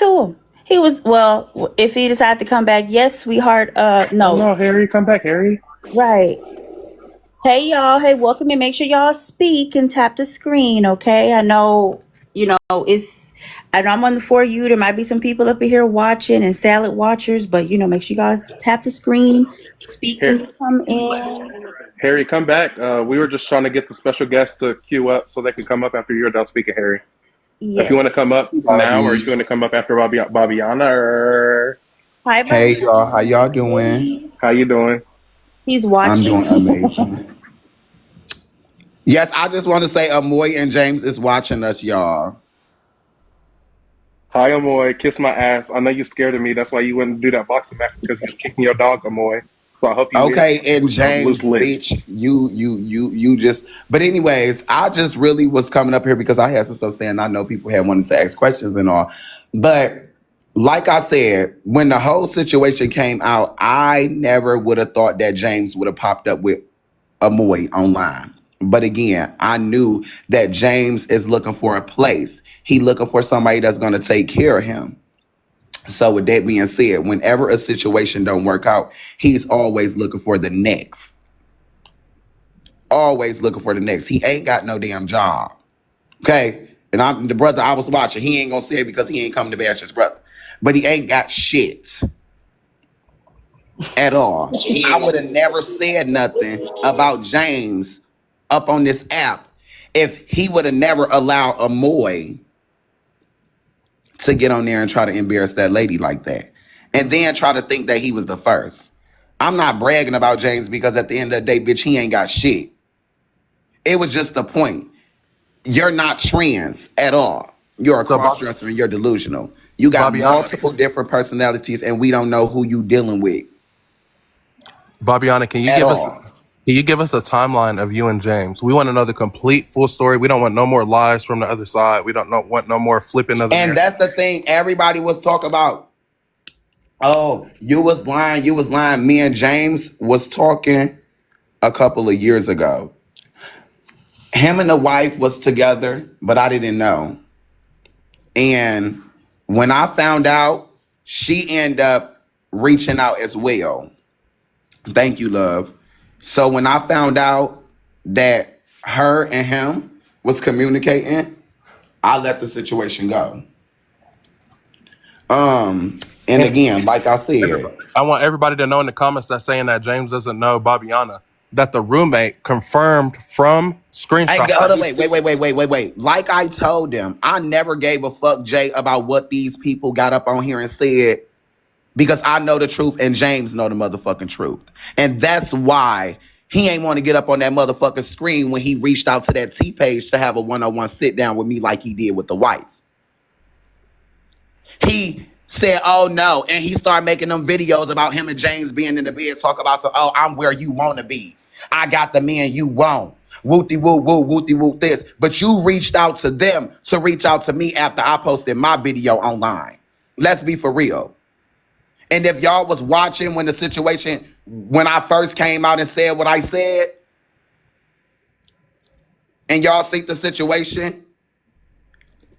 him? He was if he decided to come back, yes, sweetheart. No. No, Harry, come back, Harry. Right. Hey y'all. Hey, welcome and make sure y'all speak and tap the screen, okay? I know, I know I'm on the For You. There might be some people up in here watching and salad watchers, but make sure you guys tap the screen, speak when you come in. Harry, come back. We were just trying to get the special guests to queue up so they can come up after you're done speaking, Harry. If you Yes. want to come up now, or if you Bobby. want to come up after Bobbiana, or Hi, Hey Bobby. y'all, how y'all doing? how you doing? He's I'm doing watching. amazing. Yes, I just want to say Amoy and James is watching us, y'all. Hi, Amoy. Kiss my ass. I know you're scared of me. That's why you wouldn't do that boxing match because you're kicking your dog, Amoy. So I hope you miss Okay, and with some James, loose lips. bitch, you just. But anyways, I just really was coming up here because I had some stuff saying. I know people had wanted to ask questions and all, but like I said, when the whole situation came out, I never would have thought that James would have popped up with Amoy online. But again, I knew that James is looking for a place. He looking for somebody that's going to take care of him. So with that being said, whenever a situation don't work out, he's always looking for the next. Always looking for the next. He ain't got no damn job. Okay? And I'm the brother I was watching. He ain't gonna say it because he ain't coming to bash his brother. But he ain't got shit at all. I would have never said nothing about James up on this app if he would have never allowed Amoy to get on there and try to embarrass that lady like that. And then try to think that he was the first. I'm not bragging about James because at the end of the day, bitch, he ain't got shit. It was just the point. You're not trans at all. You're a So, cross-dresser and you're delusional. You got Bobbiana, multiple different personalities and we don't know who you dealing with Bobbiana, at all. can you give us a timeline of you and James? We want to know the complete full story. We don't want no more lies from the other side. We don't want no more flipping of the And narrative. that's the thing everybody was talking about. Oh, you was lying. You was lying. Me and James was talking a couple of years ago. Him and the wife was together, but I didn't know. And when I found out, she ended up reaching out as well. Thank you, love. So when I found out that her and him was communicating, I let the situation go. And And again, like I everybody, said, I want everybody to know in the comments that's saying that James doesn't know Bobbiana, that the roommate confirmed from I screenshots hold that on, he wait, sent. wait, wait, wait, wait, wait, wait. Like I told them, I never gave a fuck, Jay, about what these people got up on here and said because I know the truth and James know the motherfucking truth. And that's why he ain't want to get up on that motherfucking screen when he reached out to that T page to have a one-on-one sit down with me like he did with the wife. He said, oh no, and he started making them videos about him and James being in the bed, talk about, oh, I'm where you want to be. I got the man you want. Wooty woo woo, wooty woo this. But you reached out to them to reach out to me after I posted my video online. Let's be for real. And if y'all was watching when I first came out and said what I said, and y'all see the situation,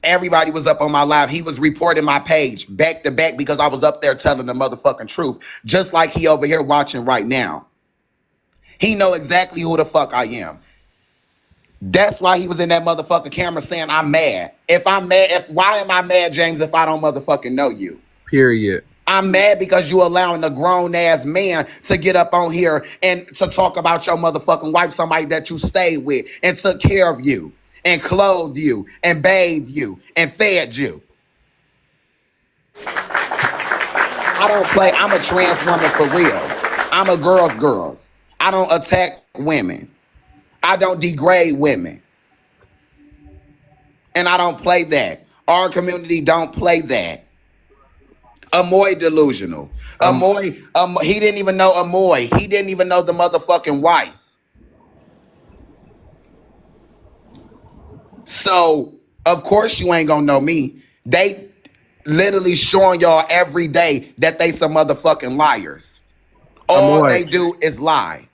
everybody was up on my live. He was reporting my page back to back because I was up there telling the motherfucking truth. Just like he over here watching right now. He know exactly who the fuck I am. That's why he was in that motherfucking camera saying I'm mad. Why am I mad, James, if I don't motherfucking know you? Period. I'm mad because you allowing a grown ass man to get up on here and to talk about your motherfucking wife, somebody that you stayed with and took care of you and clothed you and bathed you and fed you. I don't play. I'm a trans woman for real. I'm a girl's girl. I don't attack women. I don't degrade women. And I don't play that. Our community don't play that. Amoy delusional. Amoy, he didn't even know Amoy. He didn't even know the motherfucking wife. So, of course you ain't gonna know me. They literally showing y'all every day that they some motherfucking liars. All Amoy, they do is lie.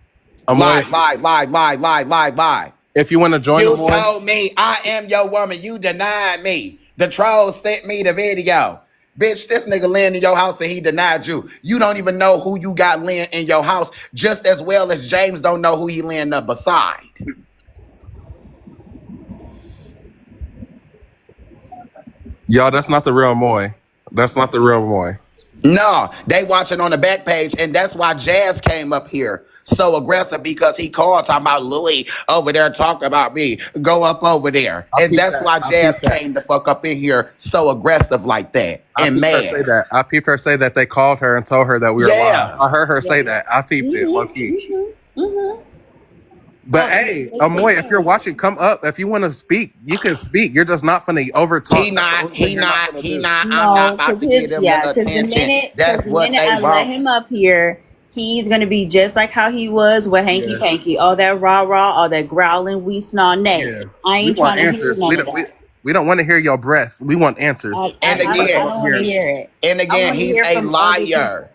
Amoy, Lie, lie, lie, lie, lie, lie, lie. if you want to join You Amoy, told me I am your woman. You denied me. The troll sent me the video. Bitch, this nigga laying in your house and he denied you. You don't even know who you got laying in your house, just as well as James don't know who he laying up beside. y'all, that's not the real Amoy. That's not the real Amoy. No, they watching on the back page, and that's why Jazz came up here so aggressive because he called talking about Louis over there talking about me. Go up over there, I and peeped that's that. why I Jazz peeped that. came the fuck up in here so aggressive like that I and peeped her say mad. that. I peeped her say that they called her and told her that we were live. Yeah. I heard her Yeah. say that. I peeped it, low key. But So hey, they Amoy, if you're confirmed. watching, come up. If you want to speak, you can speak. You're just not finna over He talk. That's the not, only thing he you're not not, gonna he do. not. I'm not No, about to give them the because attention. because That's the what minute they I let want. him up here, he's gonna be just like how he was with Hanky Yeah, Panky, all that rah rah, all that growling, we snaw yeah. next. I We ain't want trying to hear answers. none of that. We don't want to hear your breath. We want answers. And So you better come again, I up don't want to here. hear it. and I again, want to he's hear a from other people. liar.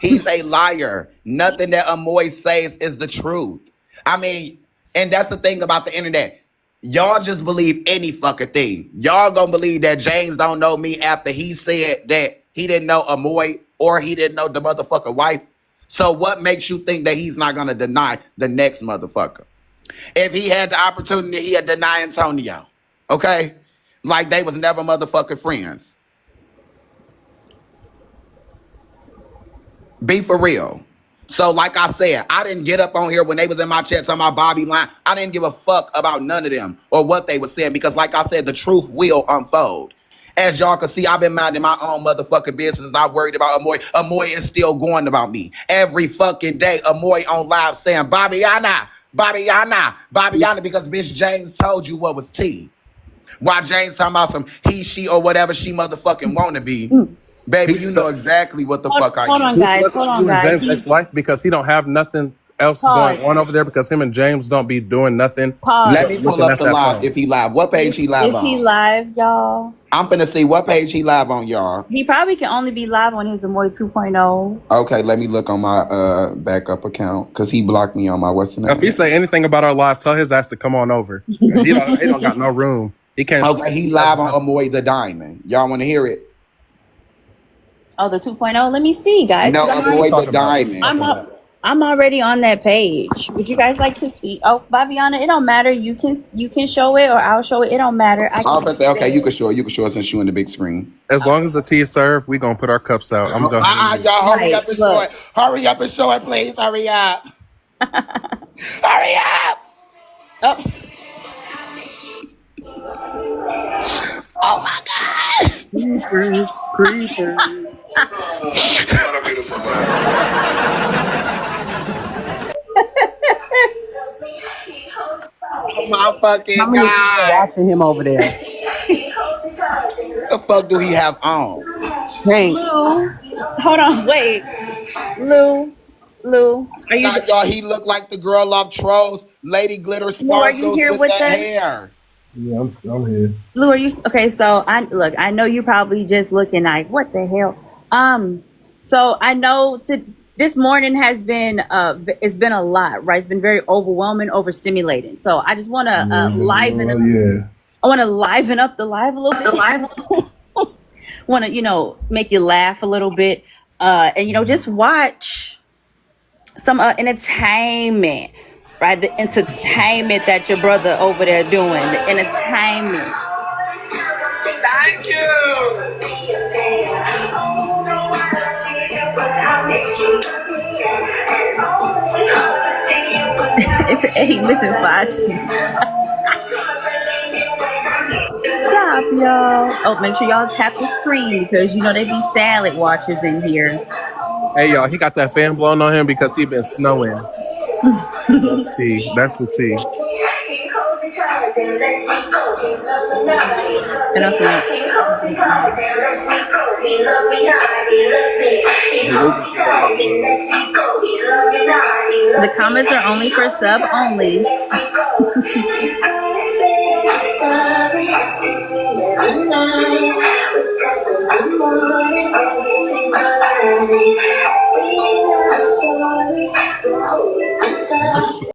He's a liar. Nothing that Amoy says is the truth. I mean, and that's the thing about the internet. Y'all just believe any fucking thing. Y'all gonna believe that James don't know me after he said that he didn't know Amoy or he didn't know the motherfucking wife. So what makes you think that he's not gonna deny the next motherfucker? If he had the opportunity, he'd deny Antonio. Okay? Like they was never motherfucking friends. Be for real. So, like I said, I didn't get up on here when they was in my chat talking about Bobby line. I didn't give a fuck about none of them or what they were saying because, like I said, the truth will unfold. As y'all can see, I've been minding my own motherfucking business. Not worried about Amoy. Amoy is still going about me. Every fucking day, Amoy on live saying, Bobbyana, Bobbyana, Bobbyana, because bitch James told you what was tea. Why James talking about some he, she, or whatever she motherfucking want to be. Baby, He's you stuck. know exactly what the Hold, fuck I hold on, am. He's guys. stuck Hold on on, you and guys. James' ex-wife because he don't have nothing else going Pause. on over there because him and James don't be doing nothing Let Pause. me pull looking up at the that live phone. if he live. What page he live Is he on? live, y'all? I'm finna see what page he live on, y'all. He probably can only be live on his Amoy 2.0. Okay, let me look on my backup account because he blocked me on my what's the If he name. say anything about our live, tell his ass to come on over. He don't got no room. He can't Okay, speak. he He has live on nothing. Amoy the Diamond. Y'all want to hear it? Oh, the 2.0. Let me see, guys. No, Because What's he Amoy the talking about? What's he Diamond. talking about? I'm already on that page. Would you guys like to see? Oh, Babiana, it don't matter. You can show it or I'll show it. It don't matter. I I was can gonna say, okay, you can show it since you in the big screen. As long as the tea is served, we gonna put our cups out. I'm gonna go ahead and mute. Y'all hurry right. up and show Look. it. Hurry up and show it, please. Hurry up. Hurry up. Oh, Oh my god. Creepers, creepers. Oh my How fucking many people are god. watching him over there? The fuck do he have on? Hank, Lou. Hold on. Wait. Lou. Lou. Are you God, y'all, he looked like the girl off Trolls, Lady Glitter Lou, are you Sparkles here with with that us? hair. Yeah, I'm here. Lou, are you okay? So I know you're probably just looking like, what the hell? So I know this morning has been it's been a lot, right? It's been very overwhelming, overstimulating. So I just want to Yeah. I want to liven up the live a little bit. Want to make you laugh a little bit, and just watch some entertainment. Right, the entertainment that your brother over there doing, the entertainment. Thank you. He missing 5. Stop, y'all. Oh, make sure y'all tap the screen because they be salad watchers in here. Hey y'all, he got that fan blown on him because he been snowing. That's tea. That's the tea. And also, The Wizards get ready to close. the comments are only for sub only.